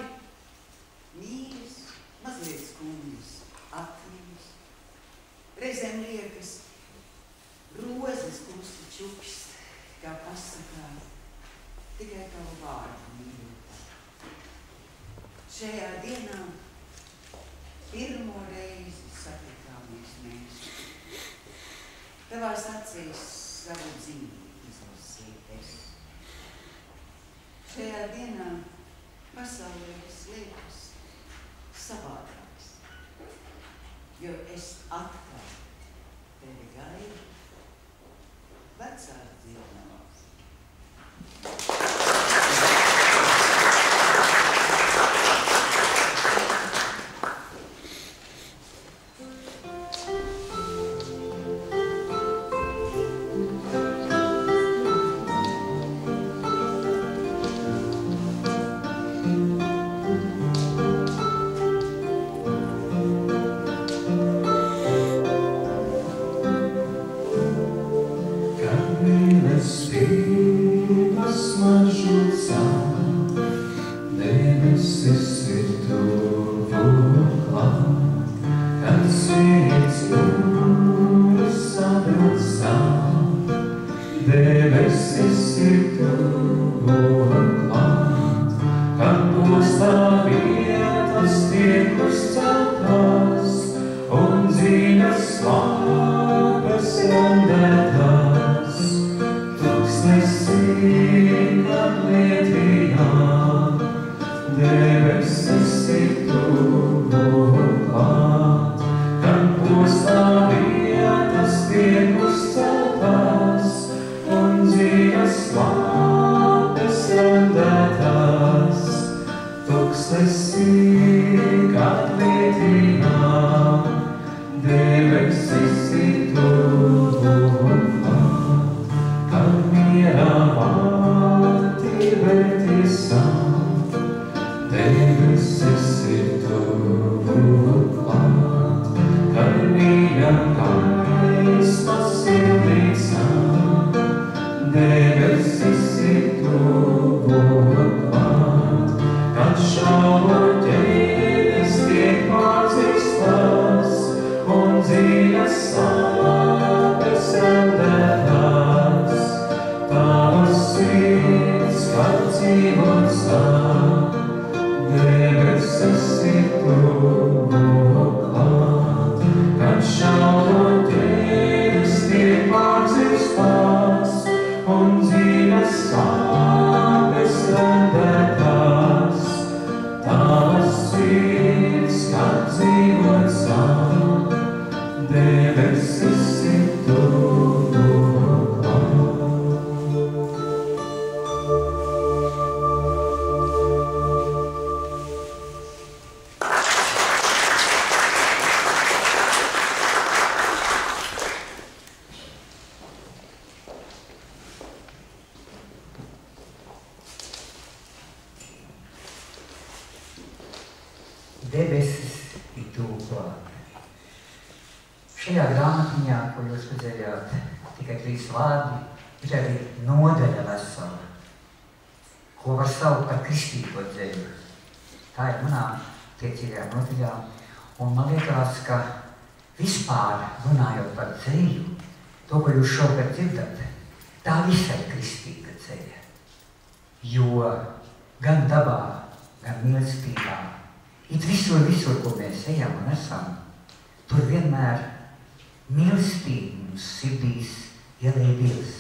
mīļas, mazliet skundas atmiņas. Reizēm liekas, rozes klusi čukst, kā pasakā, tikai tavu vārdu mīļotā. Šajā dienā pirmo reizi satikāmies mēs. Tavās acīs savu dzīvi izlasīju es. Šajā dienā pasaulē viss liekas savādāks, jo es atkal tevi gaidu vecās dzirdamās. Debesis ir tuvu klāt. Šajā grāmatiņā, ko jūs redzējāt, tikai 3 vārdi, ir arī nodaļa vesela, ko var saukt par kristīgo dzeju. Tā ir manā tiecīgajā nodaļā, un man liekas, ka vispār runājot par dzeju, to, ko jūs šovakar dzirdat, tā visai kristīga dzeja. Jo gan dabā, gan mīlestībā, it visur, ko mēs ejam un esam, tur vienmēr mīlestība mums sirdīs ielēj Dievs.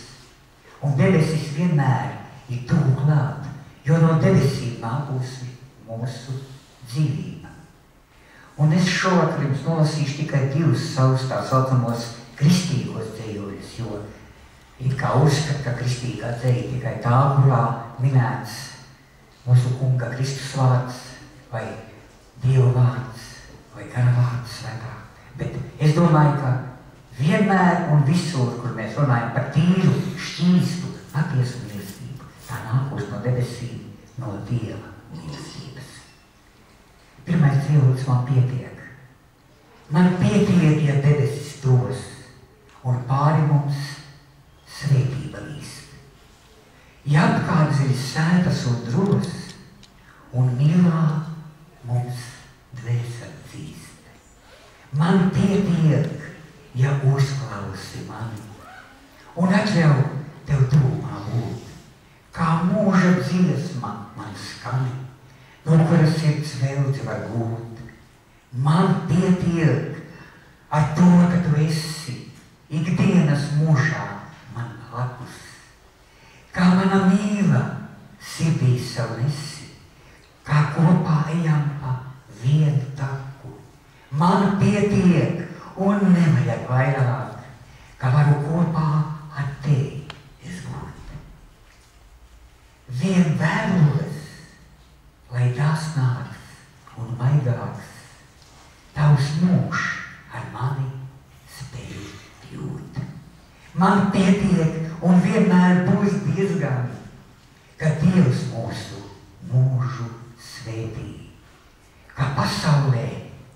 Un debesis vienmēr ir tuvu klāt, jo no debesīm nākusi mūsu dzīvība. Un es šovakar jums nolasīšu tikai 2 savus tā saucamos kristīgos dzejoļus, jo it kā uzskat, ka kristīgā dzeja tikai tā, kurā minēts mūsu kunga Kristus vārds, vai Dieva vārds, vai gara vārds svētā. Bet es domāju, ka vienmēr un visur, kur mēs runājam par tīru, šķīstu, patiesu mīlestību, tā nākos no debesīm, no Dieva mīlestības. Pirmais dzīvības man pietiek. Man pietiek, ja debesis dos, un pāri mums svētība līst. Ja apkārt ir sētas un drūs, un mīlā mums dvēseli dzīst. Man pietiek, ja uzklausi mani, un atļauj tev tūmā būt, kā mūža dziesma man skani, no kuras sirds veldzi var gūt. Man pietiek ar to, ka tu esi ikdienas mūžā man blakus, kā mana mīla sirdī savu nesi, kā kopā ejam pa vienu taku. Man pietiek un nevajag vairāk, ka varu kopā ar tevi es būt. Vien vēlos, lai dāsnāks un maigāks, tavs mūžs ar mani spēj jūt. Man pietiek un vienmēr būs diezgan, ka Dievs mūsu mūžu svētī, ka pasaulē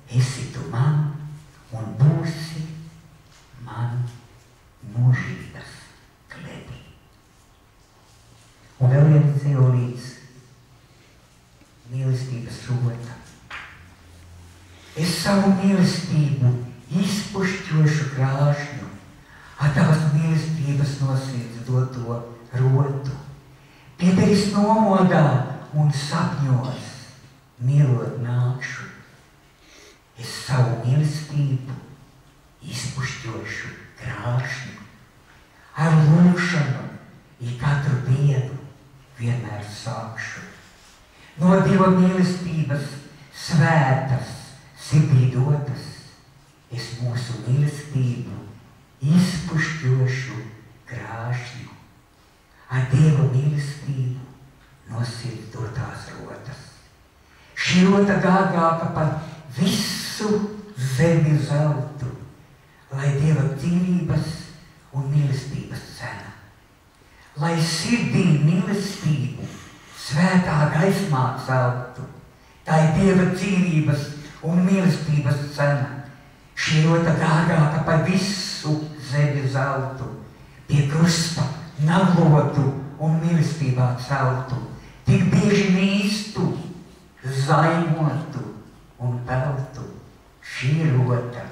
esi tu man, un būsi man mūžības klēpī. Un vēl viens dzīvolīts mīlestības rota. Es savu mīlestību izpušķošu krāšņu, ar tavas mīlestības nosirds doto rotu. Pie tevis nomodā un sapņos mīlot nākšu. Es savu mīlestību izpušķošu krāšņu, ar lūkšanu i katru dienu vienmēr sākšu. No Dieva mīlestības svētas sirdī dotas, es mūsu mīlestību izpušķošu krāšņu, ar Dieva mīlestību no sirds dotās rotas. Šī rota dārgāka par visu zemi zeltu, lai Dieva dzīvības un mīlestības cena. Lai sirdī mīlestību svētā gaismā celtu, tā ir Dieva dzīvības un mīlestības cena. Šī rota dārgāka par visu zemi zeltu, pie krusta naglotu un mīlestībā celtu, tik bieži nīstu, zaimotu un peltu. Šī rota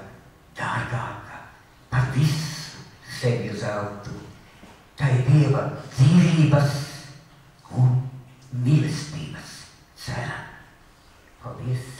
dārgāka par visu zemi zeltu, tā ir Dieva dzīvības un mīlestības cena. Paldies!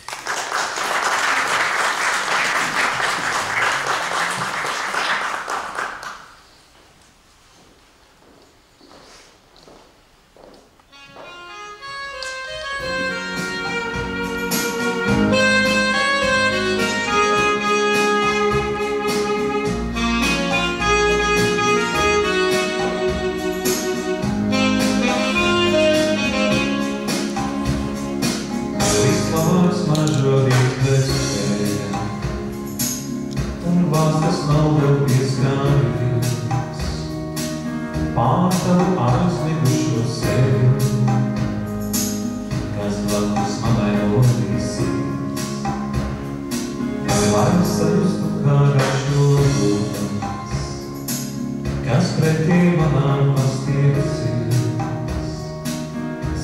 Lai sajustu kā ražu pretī manām pastiesies,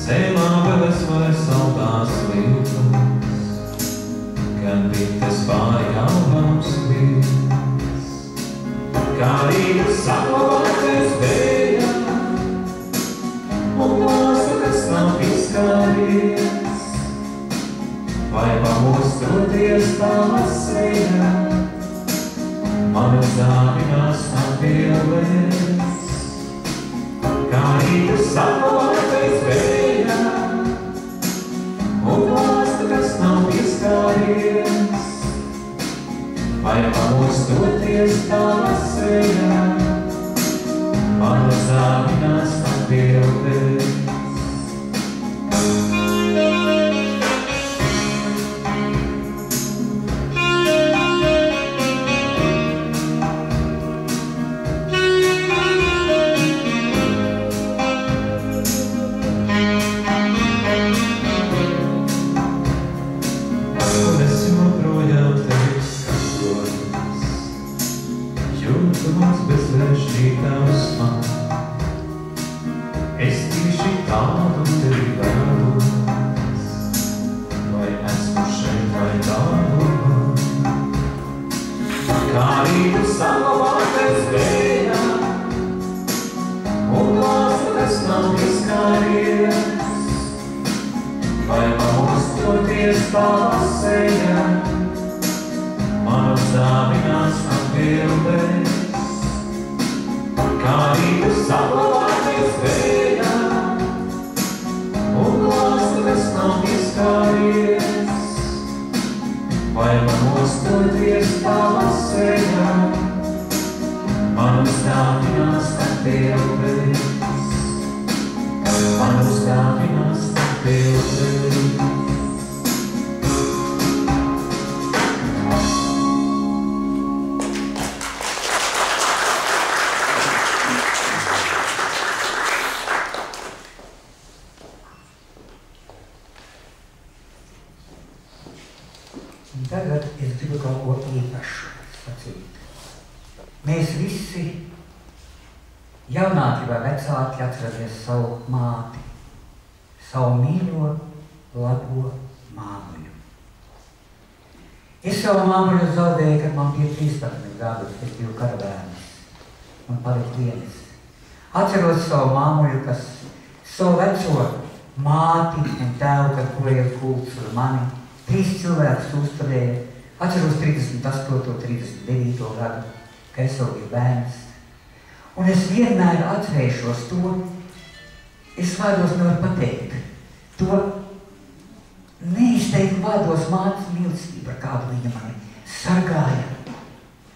zemā vēles vai saldās vilpas, kad bites pāri galvām svies, kā rīta saglabāties vējā, un mūsu, kas nav izskāries, vai pamostoties tavas sejā, mani zāvinās atbildes, kā rīta saglabāties vējā, un mūsu, kas nav izskāries, vai pamostoties tavas sejā, mani zāvinās atbildes. Tagad es gribu kaut ko īpašu sacīt. Mēs visi, jaunāki vai vecāki, atceramies savu māti, savu mīļo, labo māmuļu. Es savu māmuļu zaudēju, kad man bija 13 gadu, es biju karavērnis. Man palika viens. Atceros savu māmuļu, kas savu veco māti un tēvu, kad guļēja kults uz mani. 3 cilvēkus uzturēja, atceros 38. 39. gadu, ka es vēl biju bērns. Un es vienmēr atcerēšos to, es vārdos nevaru pateikt, to neizteikti vārdos mātes mīlestību, ar kādu viņa mani sargāja,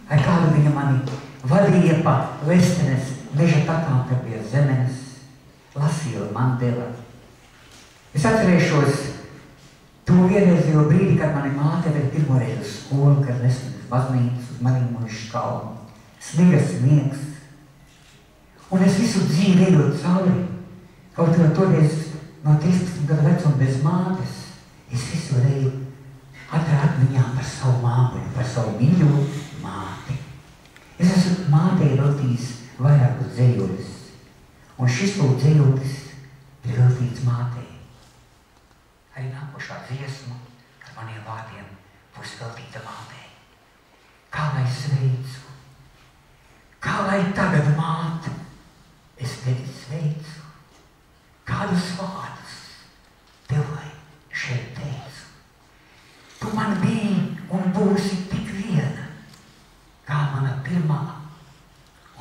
ar kādu viņa mani vadīja pa Lestenes meža takām, kad bija zemenes, lasīja man deva. Es atcerēšos to vienreizējo brīdi, kad mani māte vēl pirmoreiz uz skolu, kad Lestenes baznīcas uz Marīmuļas kalnu. Sniegs sniegs. Un es visu dzīvi ejot cauri, kaut jau toreiz no 13 gadu vecuma bez mātes, es visu eju atmiņām par savu māmuļu, par savu mīļo māti. Es esmu mātei veltījis vairākus dzejoļus, un šis lūk dzejoļus ir veltīts mātei. Arī nākošā dziesma ar maniem vārdiem būs veltīta mātei. Kā lai sveicu, kā lai tagad māte, es tevi sveicu, kādus vārdus tev lai šeit teicu. Tu man biji un būsi tik viena, kā mana pirmā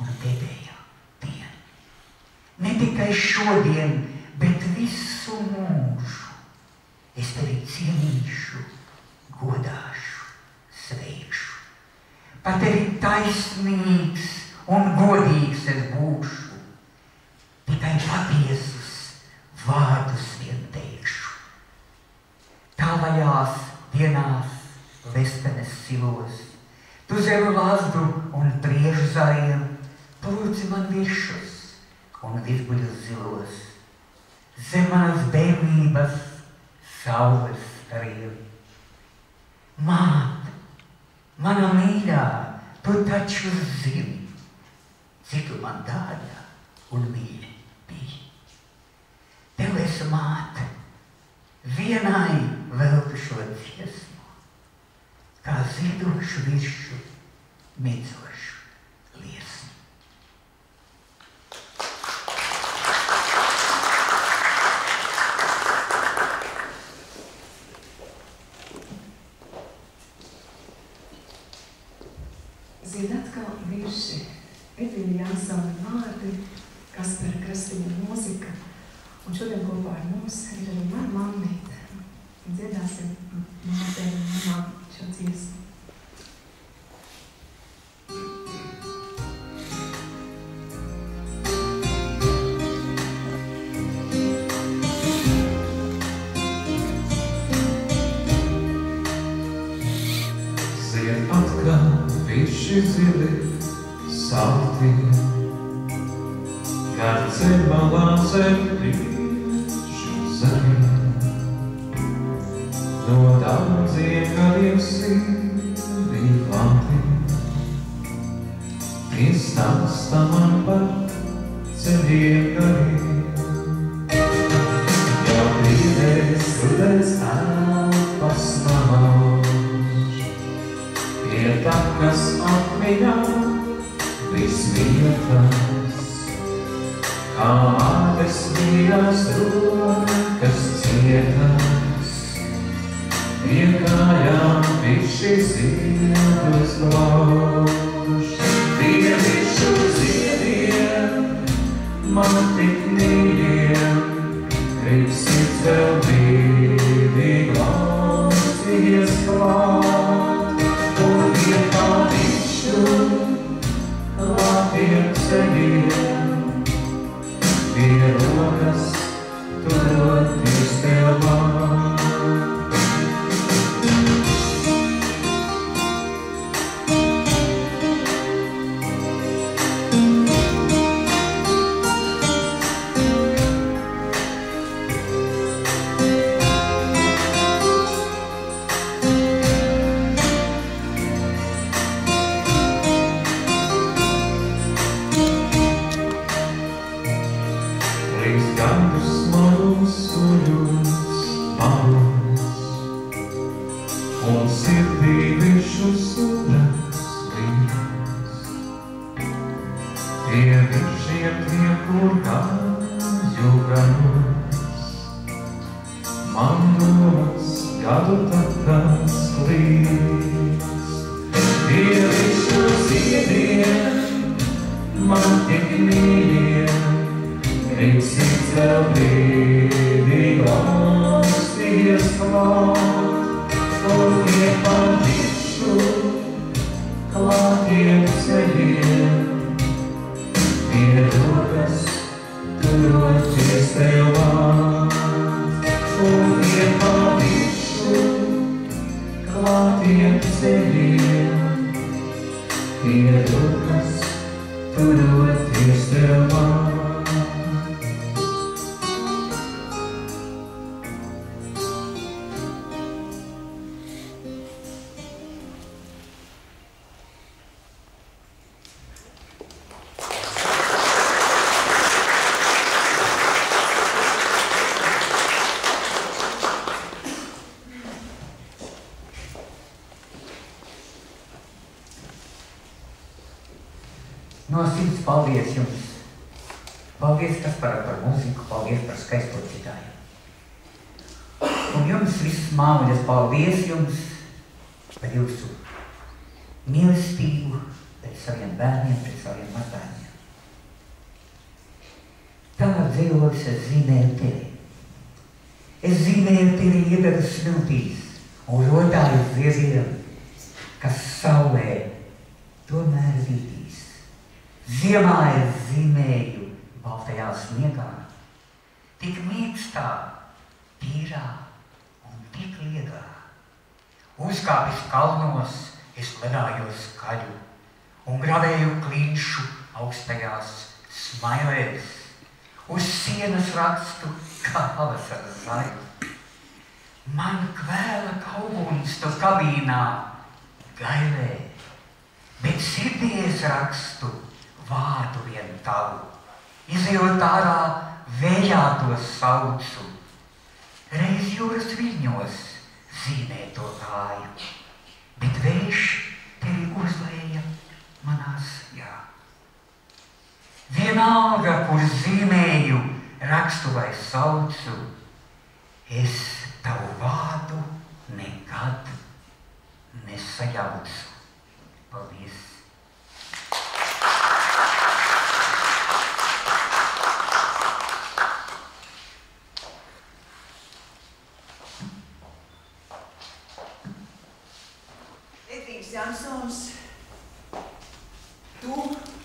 un pēdējā diena. Ne tikai šodien, bet visu mūžu. Es tevi cienīšu, godāšu, sveikšu. Par tevi taisnīgs un godīgs es būšu. Tikai patiesus vārdus vien teikšu. Tālajās dienās Lestenes silos, tu zemu lazdu un priežu zāriem, plūci man viršus un virguļus zilos. Zem manas bērnības saules stariem. Māte, mana mīļā, tu taču zini, cik tu man dārga un mīļa biji. Tev esi māte, vienai veltu šo dziesmu, kā ziedošu viršu, midzošu liesmu. Zin atkal virši, Edvīna Jansona vārdi, Kaspera Krastiņa mūzika, un šodien kopā ar mums ir arī mana mammīte. Dziedāsim mātei un mamām šo dziesmu. Zied atkal virši zili, salti, gar ceļmalā ceļīšu zemi. No daudziem gadiem sirdi planti, izstāsta man par ceļiem gariem. Jau brīdēs rudens elpas nāž, pie takas atmiņā visvietas, kā mātes mīļās rokas cietas, pie kājām virši ziedus lauž. Pie viršu ziediem, man tik mīļiem, grib sirds vēl brīdī klausīties klāt, un pie kā viršu klātiem ceļiem, pie rokas turoties tev vārds. No sirds paldies jums. Paldies, Kaspar, par mūziku, paldies par skaisto citāju. Un jums visas māmuļas, paldies jums par jūsu mīlestību pret saviem bērniem, pret saviem mazbērniem. Tavā dzīvolis es zīmēju tevi. Es zīmēju tevi iedaras smiltīs un rotāju ziediem, kas saulē tomēr vītīs. Ziemā es zīmēju baltajā sniegā, tik mīkstā, tīrā un tik liegā. Uzkāpis kalnos, es ledājos skaļu un gravēju klinšu augstajās smailēs. Uz sienas rakstu kā pavasara zaju. Man kvēla kaubuns tu kabīnā gailē, bet sirdī es rakstu vārdu vien tavu. Izejot ārā vējā to saucu, reiz jūras viļņos zīmē to kāju, bet vējš tevi uzlēja manā sijā. Vienalga, kur zīmēju, rakstu vai saucu, es tavu vārdu nekad nesajaucu. Paldies! Edvīgs Jansons, tu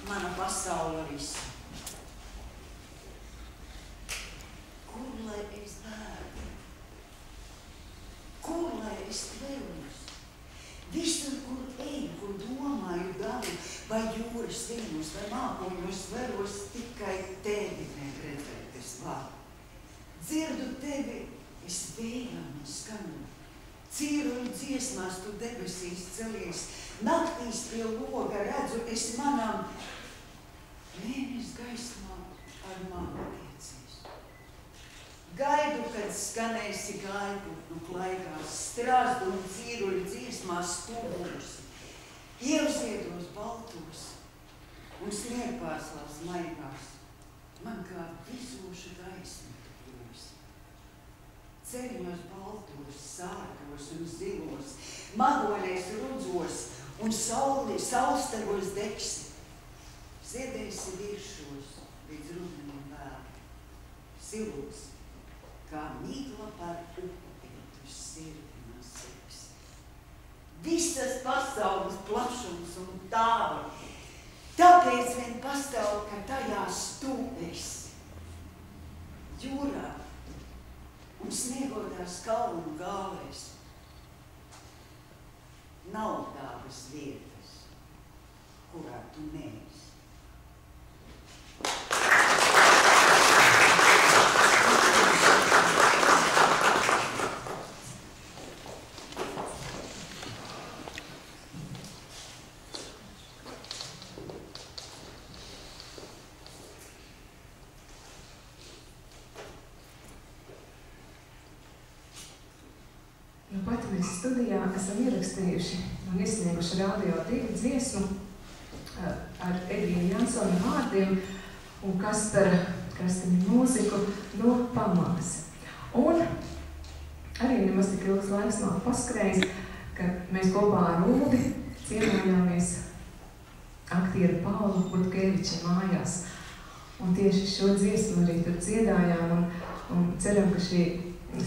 mana pasaule visa. Kur lai es bēgu? Kur lai es tveros? Visur, kur eju, kur domāju dalu, vai jūras viļņos, vai mākoņos veros, tikai tevi redzēt es varu. Dzirdu tevi, es vējā man skanu. Cīruļu dziesmās tu debesīs celies, naktīs pie loga redzu es manam mēnes gaismā ar mani tiecies. Gaidu, kad skanēsi gaidutnu klaigās, strazdu un cīruļu dziesmās stūrus, ievziedos baltos un sniegpārslās maigās, man kā visoša gaisma plūs. Ceļņos baltos, sārgos un zilos, magoļies rudzos un saulstegos degsi. Ziedēsi viršos līdz rudenim vēl, silos, kā mīkla par upīt uz sirdi man sevis. Visas pasaules plašums un tāli, tāpēc vien pastāv, ka tajās tu esi. Jūrā un sniegotās kalnu gālēs nav tādas vietas, kurā tu neesi. Pat mēs studijā esam ierakstījuši un izsnieguši Radio 2 dziesmu ar Edvīnu Jansonu vārdiem un Kaspara Krastiņa mūziku no Pamās. Un arī nemaz tik ilgs laiks nav paskrējis, ka mēs kopā ar Uldi ciemojāmies aktieru Paulu Butkeviča mājās. Un tieši šo dziesmu arī tur dziedājām un ceram, ka šī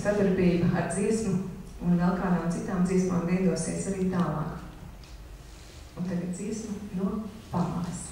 sadarbība ar dziesmu un vēl kādām citām dziesmām veidosies arī tālāk. Un tagad dziesma no Pamās.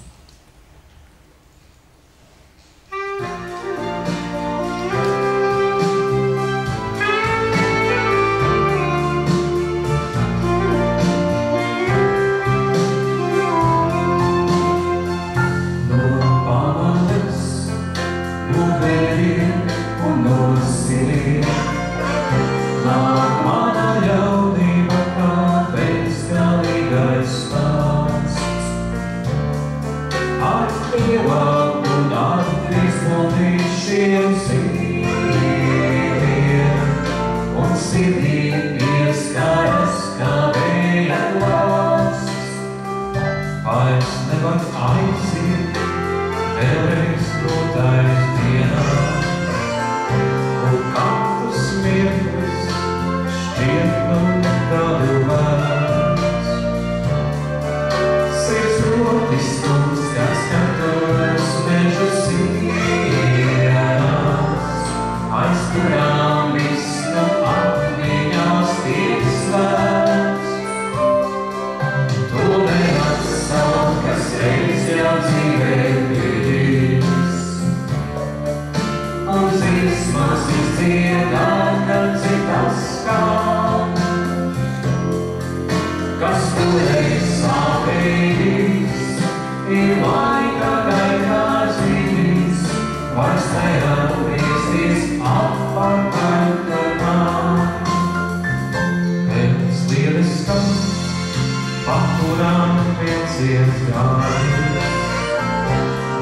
Pakurām piecies gājus,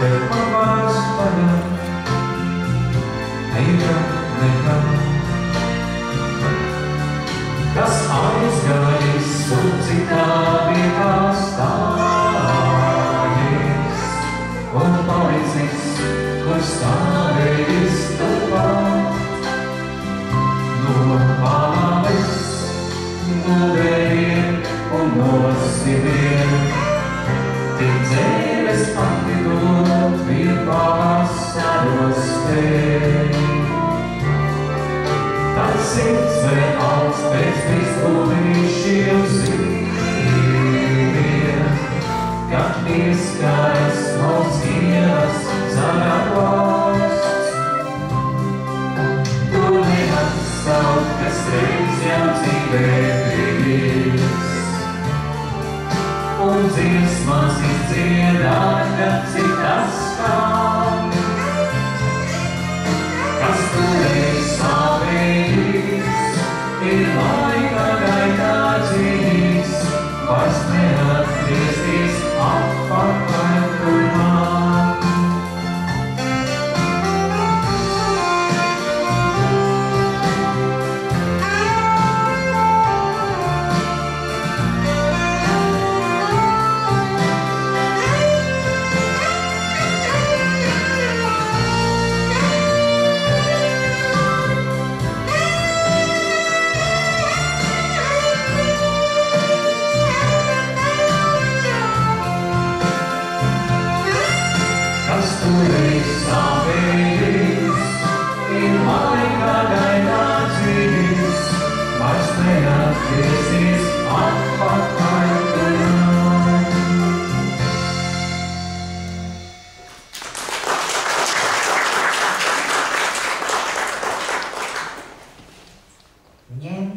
bet man vairs vaļā, nekā, nekā. Kas aizgājis un citā vietā stājies, un palicis, kur stāvējis turpāk. No pāles, no vējiem un no siviem, tik dzēves atlidot vien pavasaros spēj. Tad sirds vēl augst pēc izgudrīšiem zīmiem, kad pieskaras mums ievas zaļā valsts. Tu neatsaukt, kas reiz jau dzīvē bijis, un dziesmas izdziedāt, kad citas skan. Kas toreiz sāvējis, ir laika gaitā dzīvīs, vairs neatgriezties atpakaļ turmāk. Toreiz sāvējis, ir laika gaitā dzīvīs, vairs neatgriezties atpakaļ turmāk. Ņem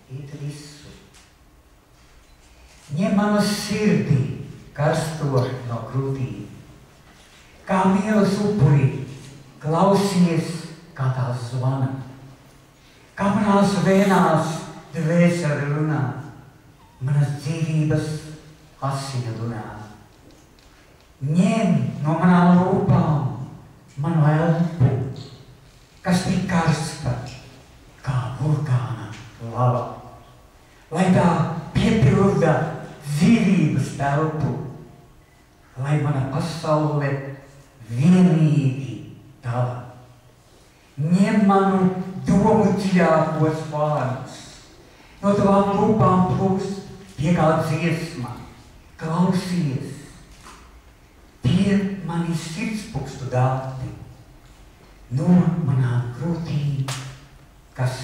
it visu. Ņem manu sirdī, karsto no krūtīm. Kā mīlas upurī, klausies, kā tās zvana. Kā manās vēnās dvēseli runā, manas dzīvības asina dunā. Ņem no manām lūpām manu elpu, kas tik karsta, kā vulkāna lava, lai tā piepilda dzīvības telpu, lai mana pasaule vienīgi tava. Ņem manu domu dziļākos vārdus, no tavām lūpām plūst piekā dziesma, klausies, tie mani sirdspukstu dāti, no manām krūtīm, kas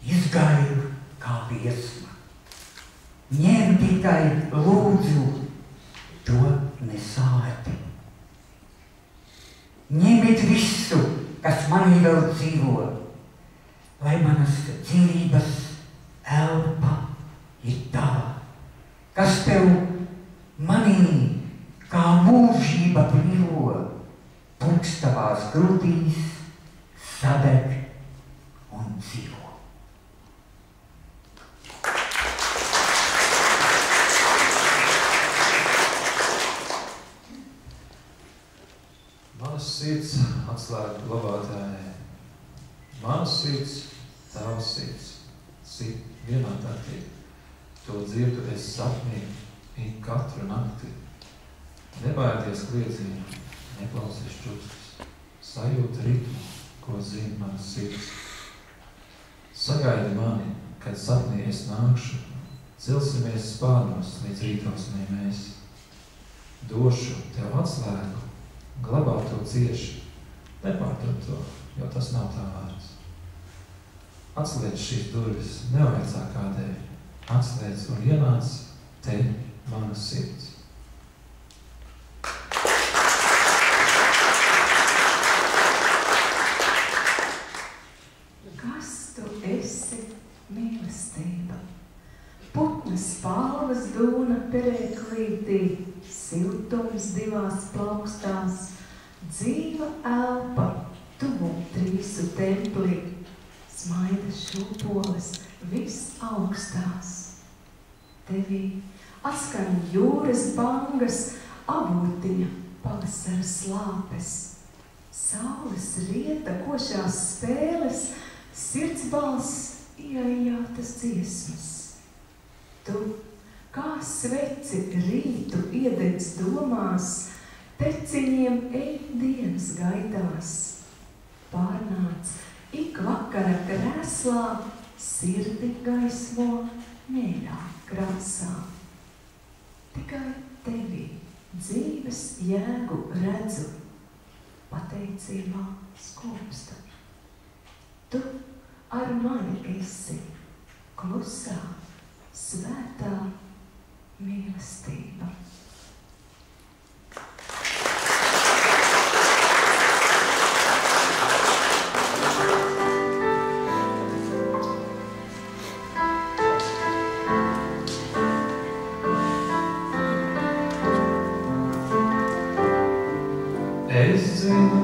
izgaida kā liesma. Ņem tikai lūdzu to nesāti. Ņemiet visu, kas manī vēl dzīvo, lai manas dzīvības elpa ir tava, kas tev manī kā mūžība brīvo, pulkstavās grūtīs sadeg un dzīvo. Manas sirds atslēga glabātājai. Manas sirds, tavs sirds, sit vienā taktī. To dzirdu es sapnī, ik katru nakti. Nebaidies kliedzīgi, neklausies čukstus, sajūta ritmu, ko zina manas sirds. Sagaidi mani, kad sapnī es nākšu, celsimies spārnos līdz rītausmē mēs. Došu tev atslēgu, glabā to cieši, nepārdod to, jo tas nav tā vārds. Atslēdz šīs durvis, nevaicā kādēļ, atslēdz un ienāc te manas sirds. Kas tu esi, mīlestība? Putnas spalvas dūna perēklītī, siltums divās plaukstās, dzīva elpa tuvu trīsu templī, smaida šūpoles viss augstās. Tevī atskan jūras bangas, avotiņa pavasara slāpes, saules rieta, košās spēles, sirdsbalss ieejātas dziesmas. Tu, kā sveci rītu iededz domās, teciņiem ej dienas gaitās. Pārnāc ik vakara krēslā, sirdi gaismo mīļā krāsā. Tikai tevi dzīves jēgu redzu, pateicībā skopstu. Tu ar mani esi klusā, svētā mīlestība. Es zinu,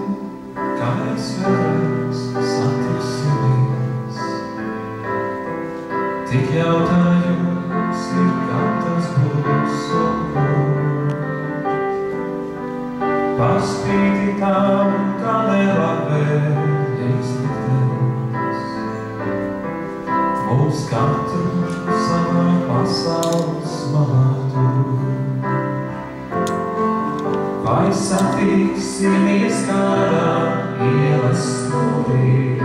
ka mēs vēlreiz satiksimies. Tik jautājums ir, kā tas būs un kur. Paspīti tam, kā nelabvēlīgs liktenis. Mums katru savā pasaules malā tur. Vai satiksimies kādā ielas stūrī,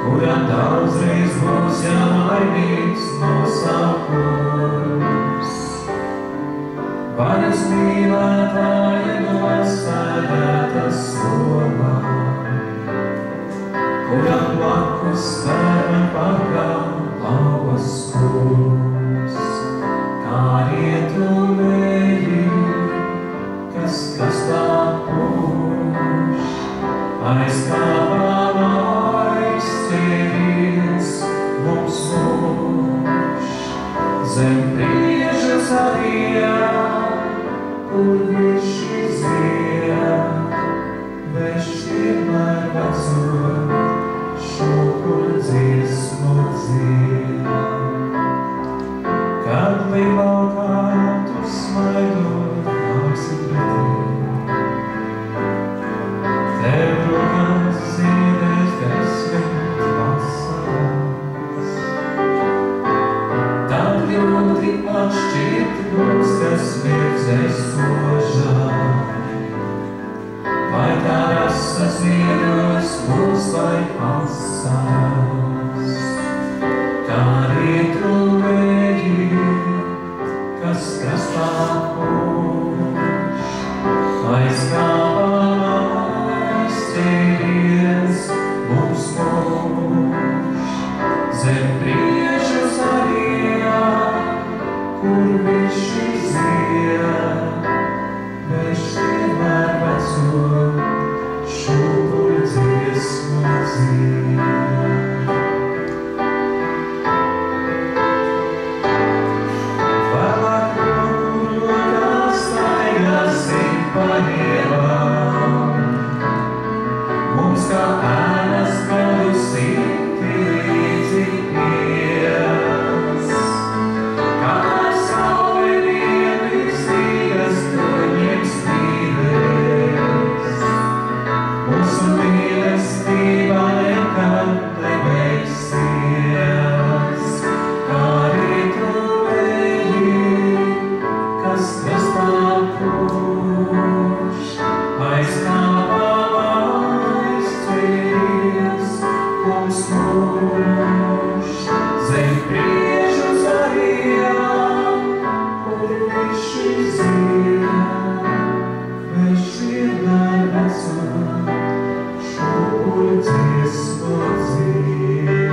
kurā daudzreiz būs jālaimīgs nosaukums. Vai es mīlētāja nosēdēta solā, kurā blakus bērna pagām lauvas kurs, kā rietuvēji, kas tā puš, aiz kāpām aizstīvies mums mūž. Zem prieža zarijā, kur viņš iziet, veš vienmēr veco, šūkur dziesmu dzied. Kad līlaukā tu smaidot, nāksi pretī. Tev rokās ziedēs desmit vasaras. Tad ļoti atšķirt būs, kas mirdzēs sožā. Vai tā rasa ziedos būs vai asaras. Kā rietuvēji, kas tā puš, aiz kāpām aizstīvies mums mūž. Zem priežu zarijā, kur viņš iziet, veš vienmēr veco, šūpuļ dziesmu dzied. Mums kā ēnas gadu sīti līdzi ies, kā saule vienīstīgas toņiem spīdēs. Mūsu mīlestība nekad nebeigsies, kā rietuvēji, kas tā puš, aiz kāpām aizstīvies mums mūž. Zem priežu zarijā, kur viņš iziet, veš vienmēr veco, šūpuļ dziesmu dzied.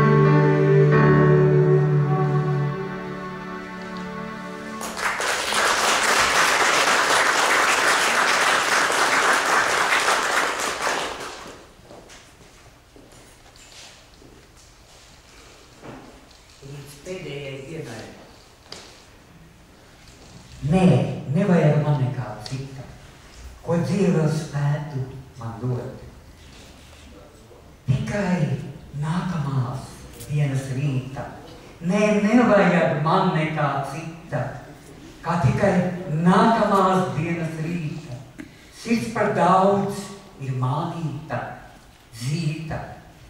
Līdz pēdējai dienai. Nē, nevajag man nekā cita, ko dzīve spētu man dot. Tikai nākamās dienas rīta. Nē, nevajag man nekā cita, kā tikai nākamās dienas rīta. Sirds par daudz ir mānīta, zīta.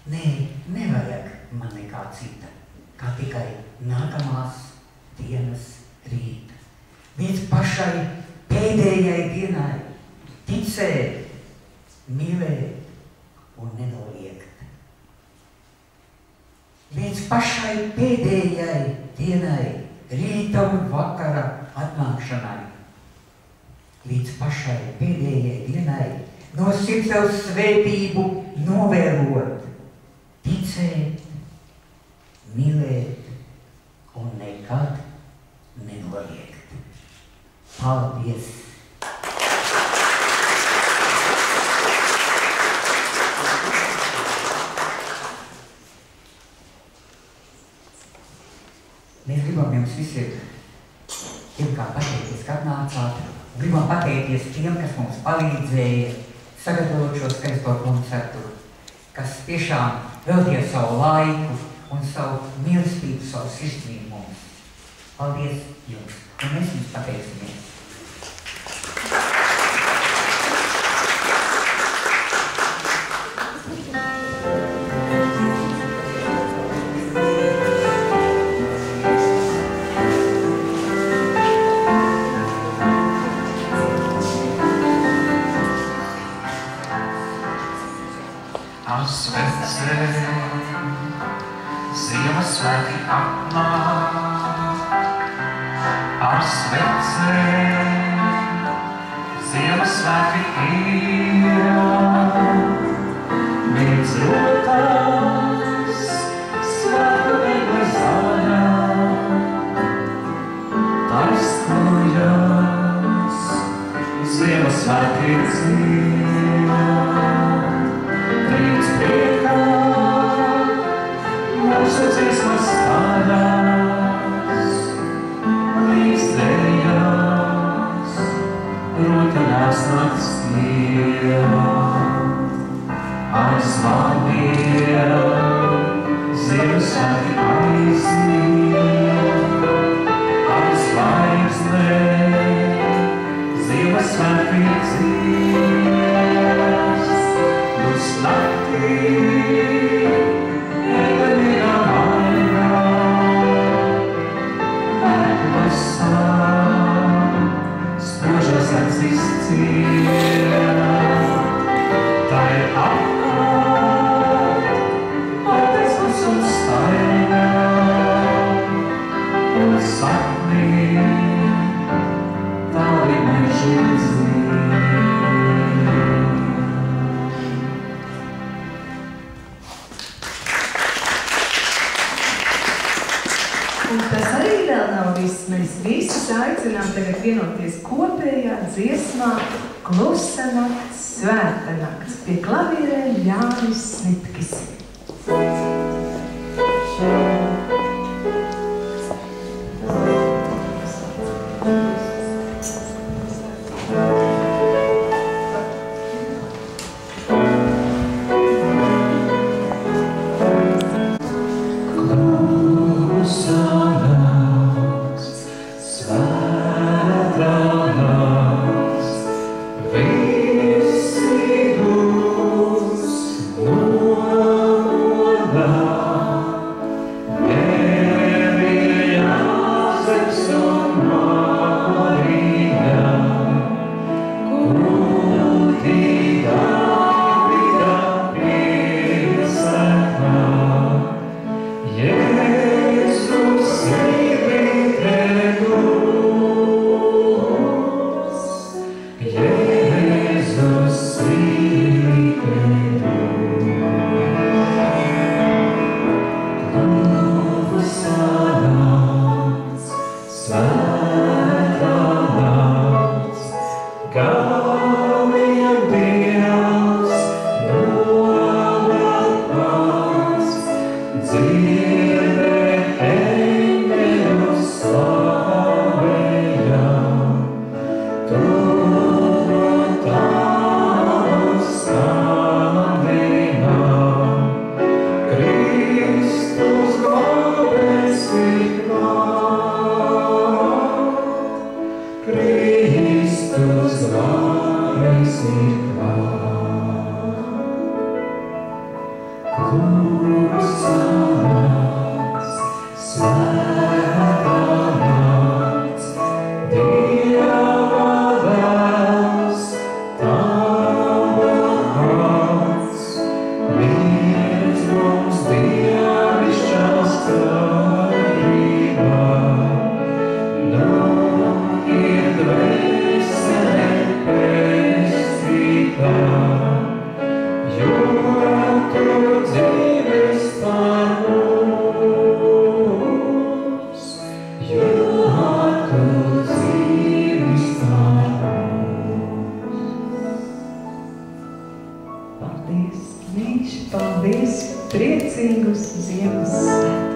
Nē, nevajag man nekā cita, kā tikai nākamās dienas rīta. Līdz pašai pēdējai dienai ticēt, mīlēt un nenoliegt. Līdz pašai pēdējai dienai, rīta un vakara atnākšanai. Līdz pašai pēdējai dienai, no sirds tev svētību novēlot, ticēt, mīlēt un nekad nenoliegt. Paldies! Mēs gribam jums visiem pirmkārt pateikties, ka atnācāt. Gribam pateikties tiem, kas mums palīdzēja sagatavot šo skaisto koncertu, kas tiešām veltīja savu laiku un savu mīlestību, savu sirsnību mums. Paldies jums, un mēs jums pateiksimies. Ziemassvētki atnāk ar svecēm. Ziemassvētki ir mīts rotās, svētku veidai zaļā, taisnojas, Ziemassvētki dzīvo, rīts priekā. Mūsu dziesmas tādās, līdzdējās, rotaļās nakts dievā. Aizvaldīja, Ziemassvētki aiziet, aizvaigznē, Ziemassvētki dzies, uz naktī. Mēs visus aicinām tagad vienoties kopējā dziesmā Klusa nakts, svēta nakts. Pie klavierēm Jānis Snitkis. Oh paldies! Mīļš, paldies! Priecīgus Ziemassvētkus!